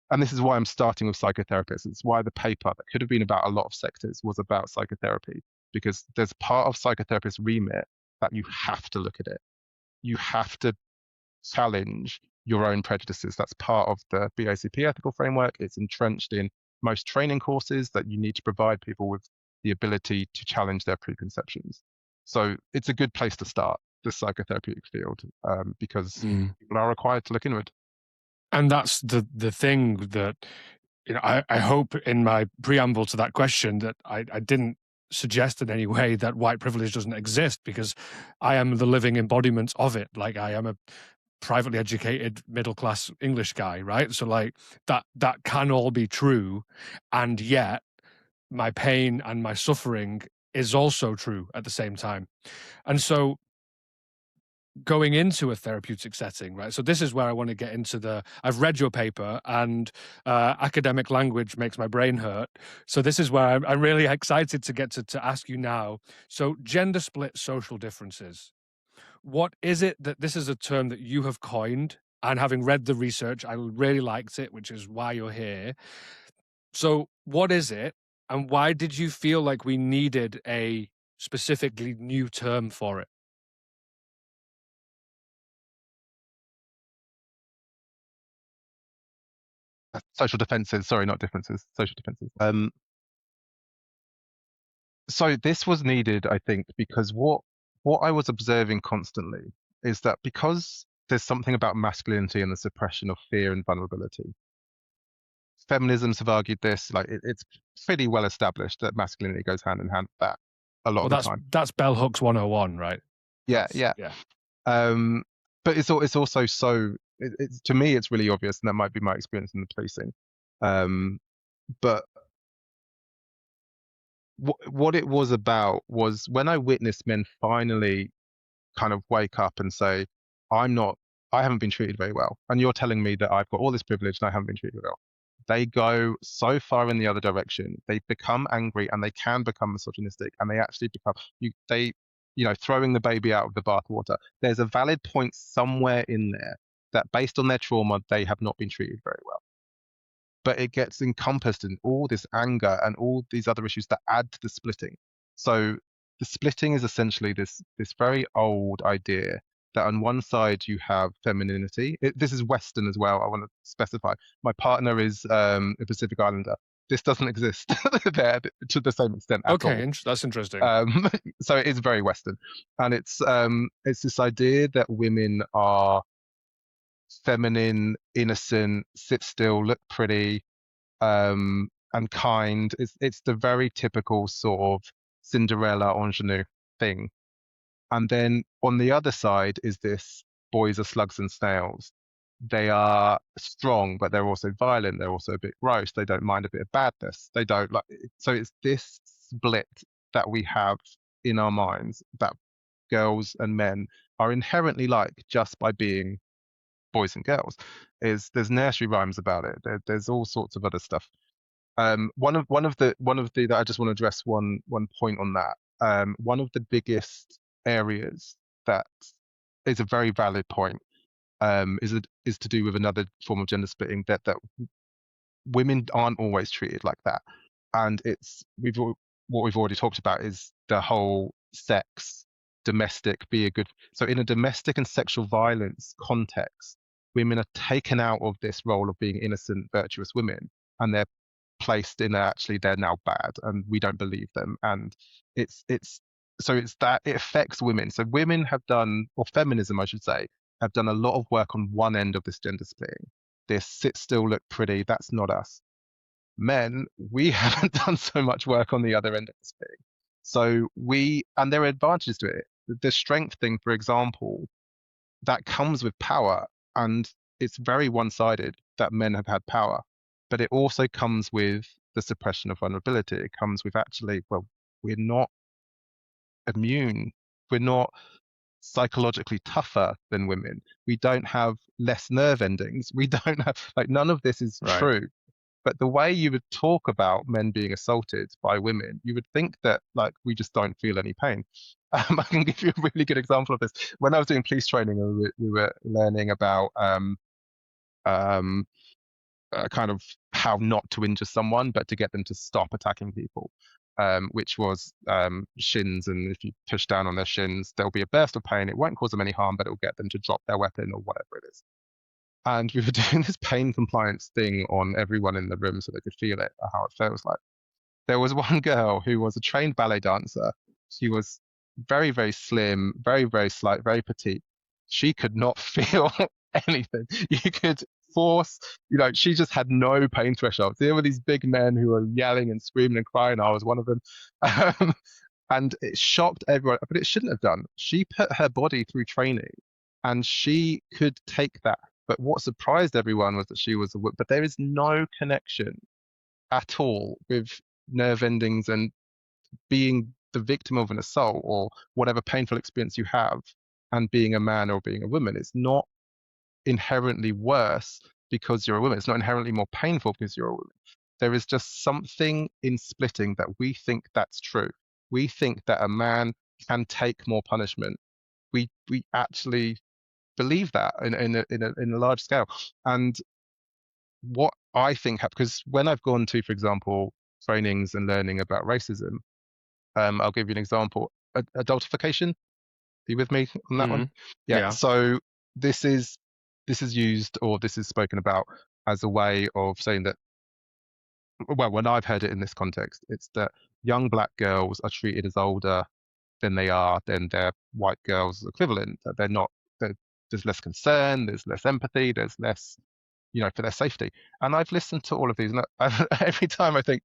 and this is why I'm starting with psychotherapists. It's why the paper that could have been about a lot of sectors was about psychotherapy, because there's part of psychotherapist's remit that you have to look at it. You have to challenge your own prejudices. That's part of the BACP ethical framework. It's entrenched in most training courses, that you need to provide people with the ability to challenge their preconceptions. So it's a good place to start the psychotherapeutic field, because people are required to look inward. And that's the thing that, I hope in my preamble to that question that I didn't suggest in any way that white privilege doesn't exist, because I am the living embodiment of it. Like, I am a privately educated middle class English guy, right? So like that can all be true, and yet my pain and my suffering is also true at the same time. And so going into a therapeutic setting, right? So this is where I want to get into I've read your paper, and academic language makes my brain hurt. So this is where I'm really excited to get to ask you now. So gender split social differences. What is it that this is a term that you have coined? And having read the research, I really liked it, which is why you're here. So what is it? And why did you feel like we needed a specifically new term for it? Social defenses, sorry, not differences, social defenses. So this was needed, I think, because what I was observing constantly is that because there's something about masculinity and the suppression of fear and vulnerability. Feminisms have argued this, like it's pretty well established that masculinity goes hand in hand with that a lot Well, of the time. that's Bell Hooks 101, right? Yeah, yeah. Yeah. But it's also so it's to me it's really obvious, and that might be my experience in the policing. But what it was about was when I witnessed men finally kind of wake up and say, I haven't been treated very well. And you're telling me that I've got all this privilege and I haven't been treated well. They go so far in the other direction. They become angry, and they can become misogynistic, and they actually become, throwing the baby out of the bathwater. There's a valid point somewhere in there that based on their trauma, they have not been treated very well. But it gets encompassed in all this anger and all these other issues that add to the splitting. So the splitting is essentially this very old idea that on one side you have femininity. This is Western as well. I want to specify. My partner is a Pacific Islander. This doesn't exist there to the same extent at all. Okay, that's interesting. So it is very Western, and it's this idea that women are feminine, innocent, sit still, look pretty, and kind. It's the very typical sort of Cinderella ingenue thing. And then on the other side is this boys are slugs and snails. They are strong, but they're also violent. They're also a bit gross. They don't mind a bit of badness. They don't like. So it's this split that we have in our minds that girls and men are inherently like just by being boys and girls. There's nursery rhymes about it. There's all sorts of other stuff. One of the that I just want to address one point on that. One of the biggest areas that is a very valid point, is to do with another form of gender splitting, that women aren't always treated like that, and what we've already talked about is the whole sex, domestic, be a good. So in a domestic and sexual violence context, women are taken out of this role of being innocent, virtuous women, and they're placed in actually they're now bad, and we don't believe them. And it's so it's that it affects women. So women have done, or feminism, I should say, have done a lot of work on one end of this gender splitting. This sit still, look pretty, that's not us. Men, we haven't done so much work on the other end of the splitting. So and there are advantages to it. The strength thing, for example, that comes with power, and it's very one-sided that men have had power, but it also comes with the suppression of vulnerability. It comes with actually, well, we're not immune. We're not psychologically tougher than women. We don't have less nerve endings. We don't have, like, none of this is Right. true. But the way you would talk about men being assaulted by women, you would think that, like, we just don't feel any pain. I can give you a really good example of this. When I was doing police training, we were learning about kind of how not to injure someone, but to get them to stop attacking people. which was shins, and if you push down on their shins, there'll be a burst of pain. It won't cause them any harm, but it will get them to drop their weapon or whatever it is. And we were doing this pain compliance thing on everyone in the room so they could feel it, how it feels like. There was one girl who was a trained ballet dancer. She was very, very slim, very, very slight, very petite. She could not feel anything. You could force, she just had no pain threshold. There were these big men who were yelling and screaming and crying. I was one of them. And it shocked everyone, but it shouldn't have done. She put her body through training and she could take that. But what surprised everyone was that she was a woman. But there is no connection at all with nerve endings and being the victim of an assault or whatever painful experience you have and being a man or being a woman. It's not inherently worse because you're a woman. It's not inherently more painful because you're a woman. There is just something in splitting that we think that's true. We think that a man can take more punishment. We actually believe that in a large scale. And what I think, because when I've gone to, for example, trainings and learning about racism, I'll give you an example. Adultification. Are you with me on that one? Yeah. So this is used, or this is spoken about as a way of saying that, well, when I've heard it in this context, it's that young black girls are treated as older than they are than their white girls equivalent. That they're not. There's less concern. There's less empathy. There's less, for their safety. And I've listened to all of these, and every time I think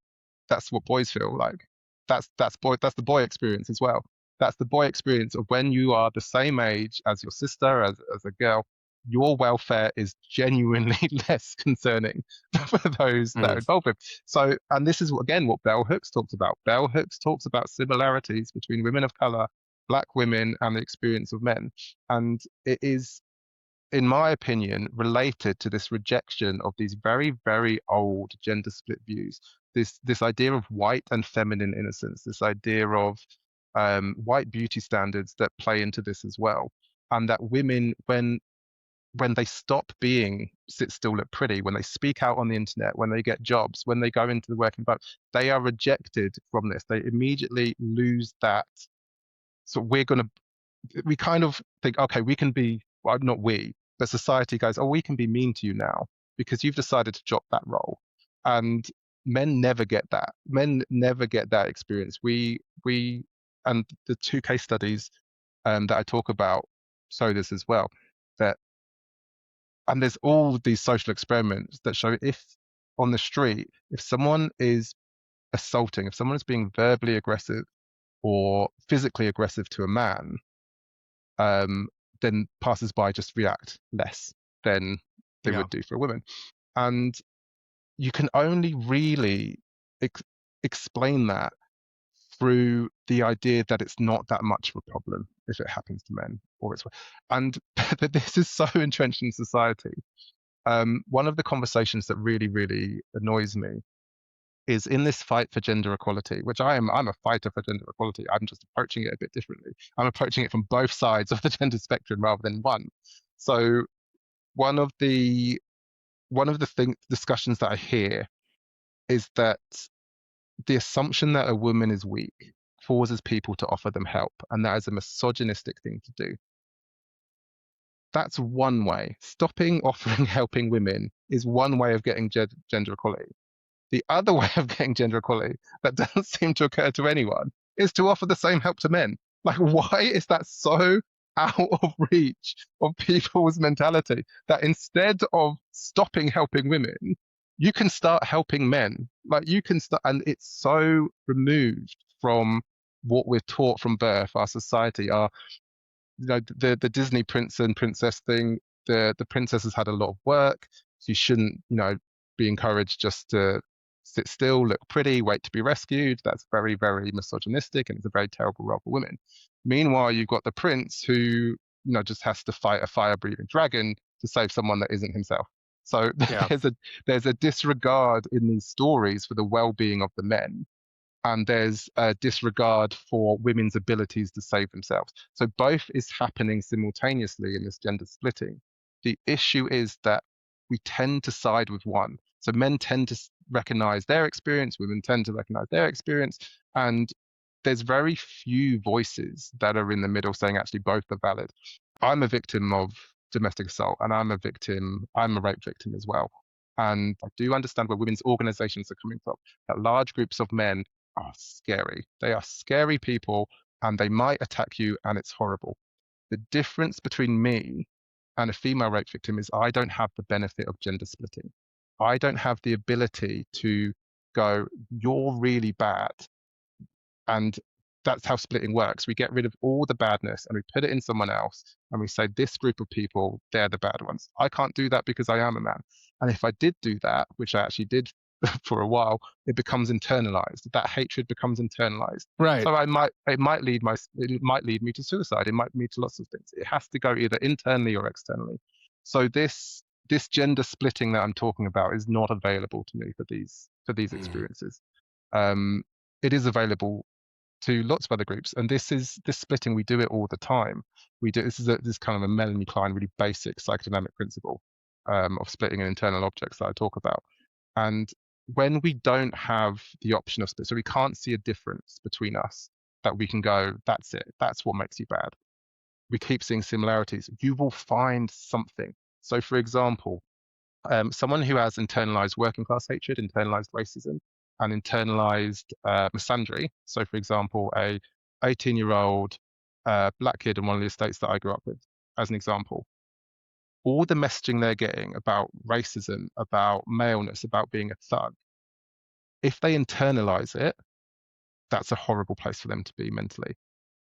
that's what boys feel like. That's the boy experience as well. That's the boy experience of when you are the same age as your sister, as a girl, your welfare is genuinely less concerning for those that are involved with. So, and this is again what Bell Hooks talks about. Bell Hooks talks about similarities between women of color, black women, and the experience of men. And it is, in my opinion, related to this rejection of these very, very old gender split views. This idea of white and feminine innocence, this idea of white beauty standards that play into this as well, and that women, when they stop being sit still, look pretty, when they speak out on the internet, when they get jobs, when they go into the working environment, they are rejected from this. They immediately lose that. So we kind of think, okay, we can be, well, not we, but society goes, oh, we can be mean to you now because you've decided to drop that role. And men never get that. Men never get that experience. And the two case studies that I talk about show this as well. And there's all these social experiments that show if on the street, if someone is assaulting, if someone is being verbally aggressive or physically aggressive to a man, then passers-by just react less than they would do for a woman. And you can only really explain that through the idea that it's not that much of a problem if it happens to men, but this is so entrenched in society. One of the conversations that really, really annoys me is in this fight for gender equality, which I'm a fighter for gender equality. I'm just approaching it a bit differently. I'm approaching it from both sides of the gender spectrum rather than one. So one of the discussions that I hear is that the assumption that a woman is weak causes people to offer them help, and that is a misogynistic thing to do. That's one way. Stopping offering helping women is one way of getting gender equality. The other way of getting gender equality that doesn't seem to occur to anyone is to offer the same help to men. Like, why is that so out of reach of people's mentality that instead of stopping helping women, you can start helping men? Like, you can start, and it's so removed from what we're taught from birth, our society, the Disney prince and princess thing. The princess has had a lot of work. She shouldn't, be encouraged just to sit still, look pretty, wait to be rescued. That's very, very misogynistic, and it's a very terrible role for women. Meanwhile, you've got the prince who, just has to fight a fire-breathing dragon to save someone that isn't himself. So there's a disregard in these stories for the well-being of the men, and there's a disregard for women's abilities to save themselves. So both is happening simultaneously in this gender splitting. The issue is that we tend to side with one. So men tend to recognize their experience, women tend to recognize their experience, And there's very few voices that are in the middle saying actually both are valid. I'm a victim of domestic assault, and I'm a rape victim as well. And I do understand where women's organizations are coming from, that large groups of men are scary. They are scary people, and they might attack you, and it's horrible. The difference between me and a female rape victim is I don't have the benefit of gender splitting. I don't have the ability to go, you're really bad. And that's how splitting works. We get rid of all the badness and we put it in someone else, and we say, this group of people, they're the bad ones. I can't do that because I am a man. And if I did do that, which I actually did for a while, it becomes internalized. That hatred becomes internalized. Right. So it might lead me to suicide. It might lead to lots of things. It has to go either internally or externally. So this gender splitting that I'm talking about is not available to me for these experiences. It is available to lots of other groups, and this splitting, we do it all the time. This kind of a Melanie Klein really basic psychodynamic principle of splitting in internal objects that I talk about. And when we don't have the option of split, so we can't see a difference between us, that we can go, that's it, that's what makes you bad. We keep seeing similarities. You will find something. So for example, someone who has internalized working class hatred, internalized racism, and internalized misandry. So, for example, a 18-year-old black kid in one of the estates that I grew up with, as an example, all the messaging they're getting about racism, about maleness, about being a thug, if they internalize it, that's a horrible place for them to be mentally.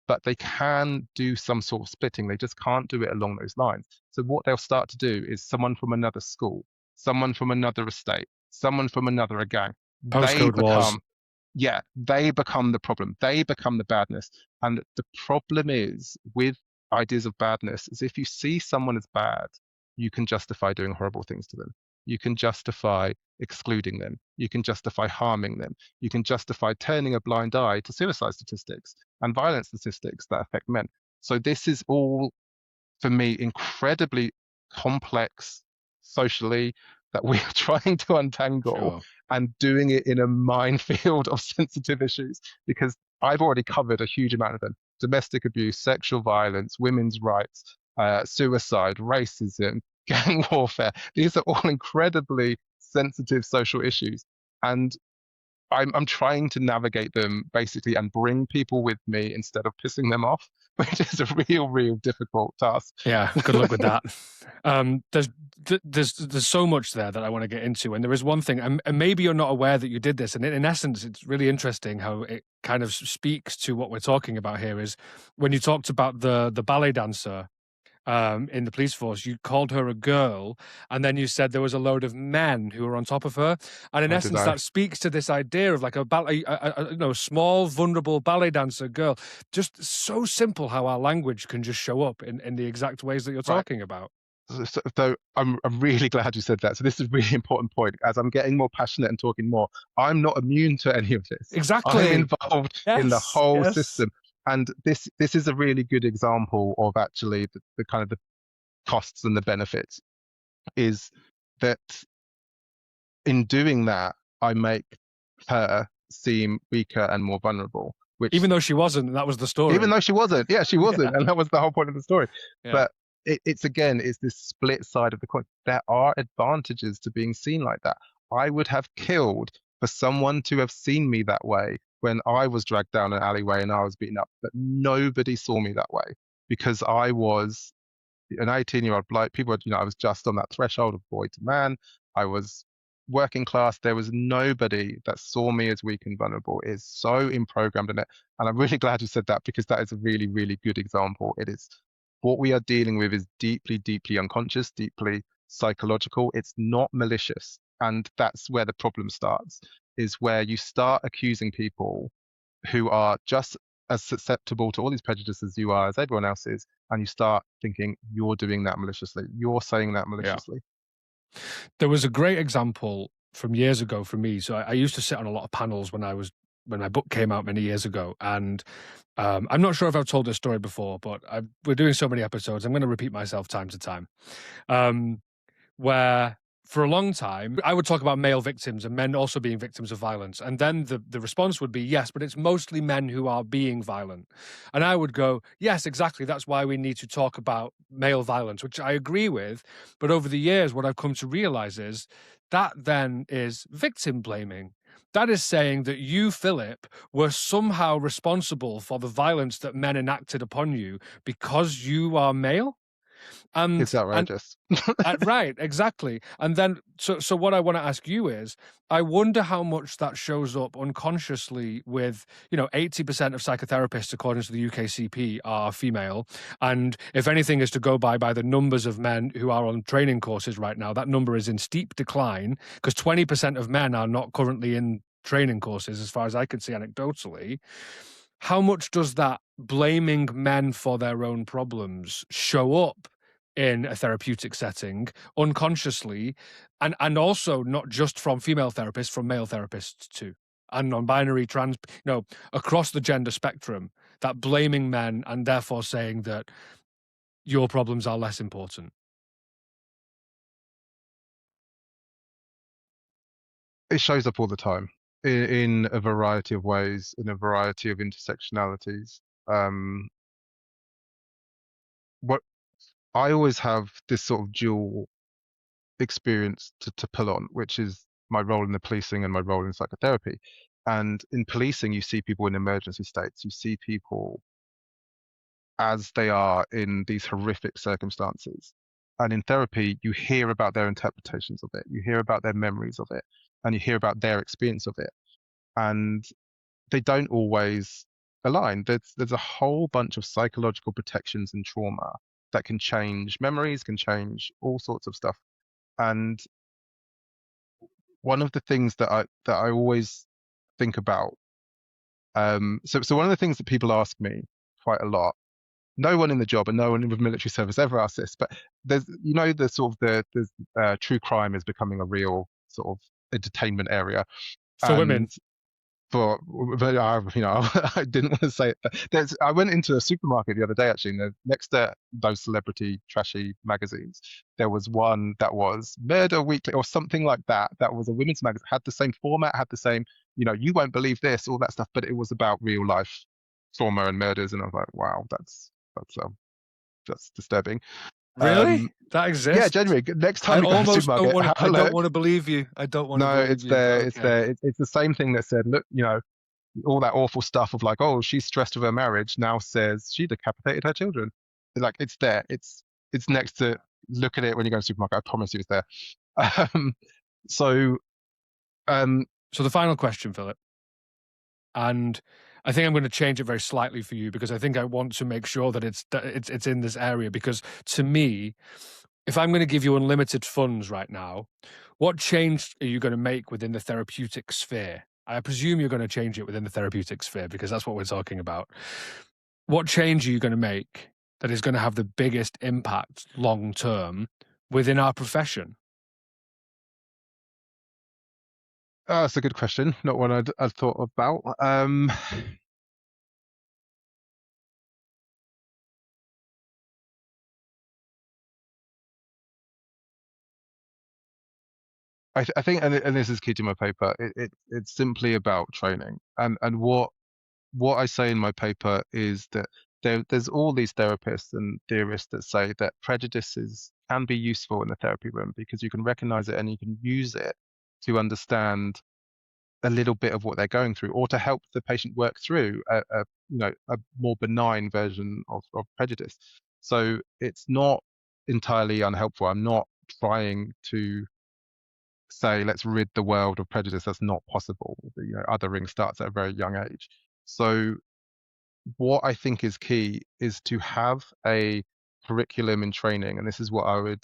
But they can do some sort of splitting. They just can't do it along those lines. So what they'll start to do is someone from another school, someone from another estate, someone from another gang, they Postcode wars. become, yeah, they become the problem. They become the badness. And the problem is with ideas of badness is if you see someone as bad, you can justify doing horrible things to them. You can justify excluding them. You can justify harming them. You can justify turning a blind eye to suicide statistics and violence statistics that affect men. So this is all, for me, incredibly complex socially, that we are trying to untangle, Sure. and doing it in a minefield of sensitive issues, because I've already covered a huge amount of them: domestic abuse, sexual violence, women's rights, suicide, racism, gang warfare. These are all incredibly sensitive social issues. And I'm trying to navigate them basically and bring people with me instead of pissing them off, which is a real difficult task. Yeah, good luck with that. There's so much there that I want to get into, and there is one thing, and maybe you're not aware that you did this, and in essence, it's really interesting how it kind of speaks to what we're talking about here. Is when you talked about the ballet dancer in the police force, you called her a girl, and then you said there was a load of men who were on top of her, and in Oh, did essence, I? that speaks to this idea of like a small, vulnerable ballet dancer girl. Just so simple how our language can just show up in the exact ways that you're Right. talking about. So I'm really glad you said that. So this is a really important point. As I'm getting more passionate and talking more, I'm not immune to any of this. I'm Exactly. involved in the Yes. whole Yes. system. And this is a really good example of actually the kind of the costs and the benefits, is that in doing that, I make her seem weaker and more vulnerable, which, Even though she wasn't, that was the even story. though she wasn't, yeah, she wasn't, Yeah. and that was the whole point of the story. Yeah. But it's this split side of the coin. There are advantages to being seen like that. I would have killed for someone to have seen me that way when I was dragged down an alleyway and I was beaten up, but nobody saw me that way because I was an 18-year-old bloke. People, I was just on that threshold of boy to man. I was working class. There was nobody that saw me as weak and vulnerable. It's so programmed in it. And I'm really glad you said that, because that is a really good example. It is, what we are dealing with is deeply unconscious, deeply psychological. It's not malicious. And that's where the problem starts, is where you start accusing people who are just as susceptible to all these prejudices as you are, as everyone else is, and you start thinking you're doing that maliciously, you're saying that Yeah. maliciously. There was a great example from years ago for me. So I used to sit on a lot of panels when my book came out many years ago, and I'm not sure if I've told this story before, but we're doing so many episodes, I'm going to repeat myself time to time. Where for a long time, I would talk about male victims and men also being victims of violence. And then the response would be, yes, but it's mostly men who are being violent. And I would go, yes, exactly. That's why we need to talk about male violence, which I agree with. But over the years, what I've come to realize is that then is victim blaming. That is saying that you, Philip, were somehow responsible for the violence that men enacted upon you because you are male. It's And outrageous. right, exactly. And then, so what I want to ask you is, I wonder how much that shows up unconsciously with, 80% of psychotherapists, according to the UKCP, are female. And if anything is to go by the numbers of men who are on training courses right now, that number is in steep decline because 20% of men are not currently in training courses, as far as I can see anecdotally. How much does that blaming men for their own problems show up in a therapeutic setting unconsciously, and also not just from female therapists, from male therapists too, and non-binary, trans, across the gender spectrum, that blaming men and therefore saying that your problems are less important? It shows up all the time in a variety of ways, in a variety of intersectionalities. Um, what I always have this sort of dual experience to pull on, which is my role in the policing and my role in psychotherapy. And in policing, you see people in emergency states. You see people as they are in these horrific circumstances. And in therapy, you hear about their interpretations of it, you hear about their memories of it, and you hear about their experience of it. And they don't always align. There's a whole bunch of psychological protections and trauma that can change memories, can change all sorts of stuff. And one of the things that I always think about, so one of the things that people ask me quite a lot, no one in the job and no one with military service ever asks this, but there's the sort of true crime is becoming a real sort of entertainment area, For women. and but I didn't want to say it. But I went into a supermarket the other day actually, and next to those celebrity trashy magazines, there was one that was Murder Weekly or something like that. That was a women's magazine, had the same format, had the same, you won't believe this, all that stuff, but it was about real life trauma and murders, and I was like, wow, that's disturbing. Really? Um, That yeah, exists? genuinely. Next I time you go to the almost don't supermarket, want to. have a I don't look. want to believe you. I don't want to No, believe it's you. there. It's Okay. there. It's the same thing that said, look, all that awful stuff of like, oh, she's stressed with her marriage, now says she decapitated her children. Like it's there. It's next to, look at it when you go to the supermarket. I promise you it's there. Um, so um, So the final question, Philip, and I think I'm going to change it very slightly for you because I think I want to make sure that it's in this area, because to me, if I'm going to give you unlimited funds right now, what change are you going to make within the therapeutic sphere? I presume you're going to change it within the therapeutic sphere because that's what we're talking about. What change are you going to make that is going to have the biggest impact long term within our profession? that's a good question. Not one I'd thought about. I think, and this is key to my paper. It's simply about training, and what I say in my paper is that there's all these therapists and theorists that say that prejudices can be useful in the therapy room because you can recognize it and you can use it to understand a little bit of what they're going through, or to help the patient work through a more benign version of prejudice. So it's not entirely unhelpful. I'm not trying to say let's rid the world of prejudice. That's not possible. Othering starts at a very young age. So what I think is key is to have a curriculum in training, and this is what I would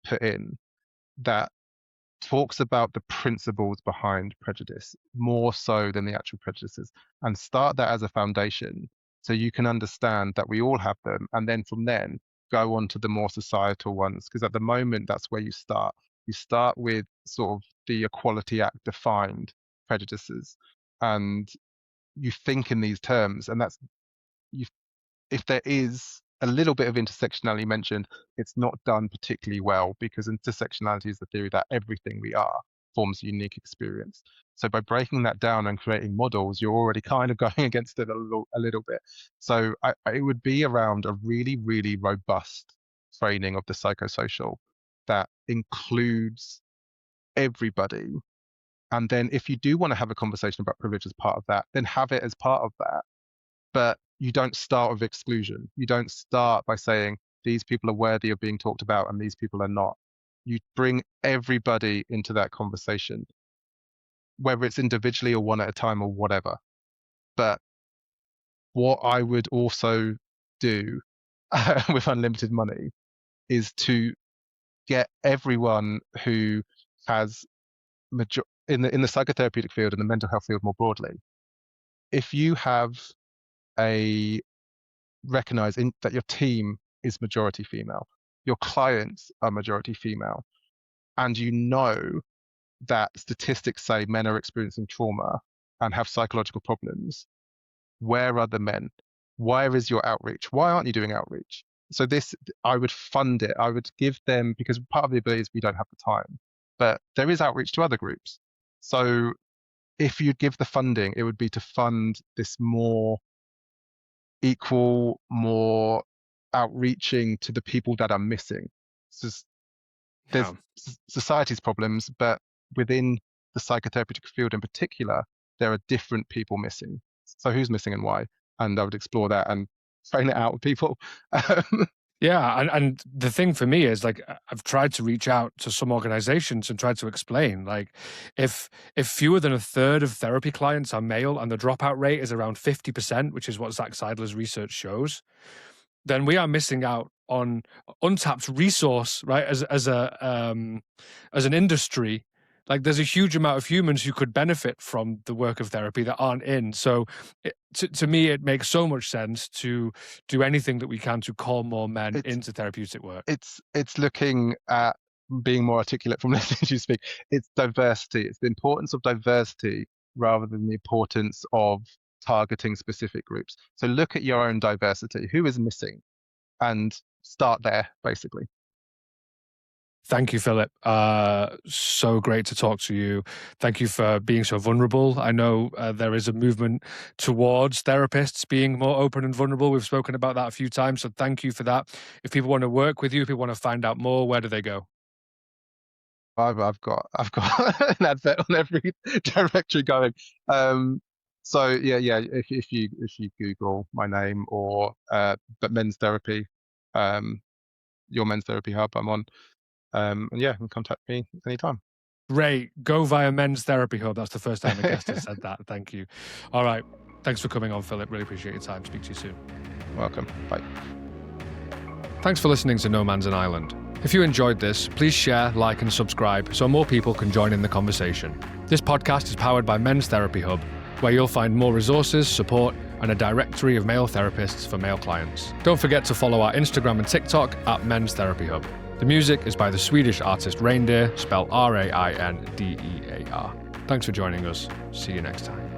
put in, that talks about the principles behind prejudice more so than the actual prejudices, and start that as a foundation so you can understand that we all have them, and then from then go on to the more societal ones, because at the moment that's where you start. You start with sort of the Equality Act defined prejudices, and you think in these terms, and that's you if there is a little bit of intersectionality mentioned, it's not done particularly well, because intersectionality is the theory that everything we are forms a unique experience. So by breaking that down and creating models, you're already kind of going against it a little bit. So it would be around a really, really robust training of the psychosocial that includes everybody. And then if you do want to have a conversation about privilege as part of that, then have it as part of that. But you don't start with exclusion. You don't start by saying these people are worthy of being talked about and these people are not. You bring everybody into that conversation, whether it's individually or one at a time or whatever. But what I would also do with unlimited money is to get everyone who has in the psychotherapeutic field and the mental health field more broadly. If you have recognize that your team is majority female, your clients are majority female, and you know that statistics say men are experiencing trauma and have psychological problems, where are the men? Where is your outreach? Why aren't you doing outreach? So this, I would fund it. I would give them, because part of the ability is we don't have the time, but there is outreach to other groups. So if you'd give the funding, it would be to fund this more equal, more outreaching to the people that are missing. So there's society's problems, but within the psychotherapeutic field in particular, there are different people missing. So who's missing and why? And I would explore that and train it out with people. Yeah, and the thing for me is, like, I've tried to reach out to some organizations and tried to explain, like, if fewer than a third of therapy clients are male and the dropout rate is around 50%, which is what Zach Seidler's research shows, then we are missing out on untapped resource, right? As an industry. Like, there's a huge amount of humans who could benefit from the work of therapy that aren't in. So to me, it makes so much sense to do anything that we can to call more men into therapeutic work. It's looking at being more articulate from listening to you speak. It's diversity. It's the importance of diversity rather than the importance of targeting specific groups. So look at your own diversity. Who is missing? And start there, basically. Thank you, Philip. So great to talk to you. Thank you for being so vulnerable. I know there is a movement towards therapists being more open and vulnerable. We've spoken about that a few times, so thank you for that. If people want to work with you, if people want to find out more, where do they go? I've got an advert on every directory going. So yeah. If you Google my name or but men's therapy, your men's therapy hub, I'm on. And yeah, contact me anytime. Great. Go via Men's Therapy Hub. That's the first time a guest has said that. Thank you. All right. Thanks for coming on, Philip. Really appreciate your time. Speak to you soon. Welcome. Bye. Thanks for listening to No Man's an Island. If you enjoyed this, please share, like, and subscribe so more people can join in the conversation. This podcast is powered by Men's Therapy Hub, where you'll find more resources, support, and a directory of male therapists for male clients. Don't forget to follow our Instagram and TikTok at Men's Therapy Hub. The music is by the Swedish artist Reindeer, spelled Raindear. Thanks for joining us. See you next time.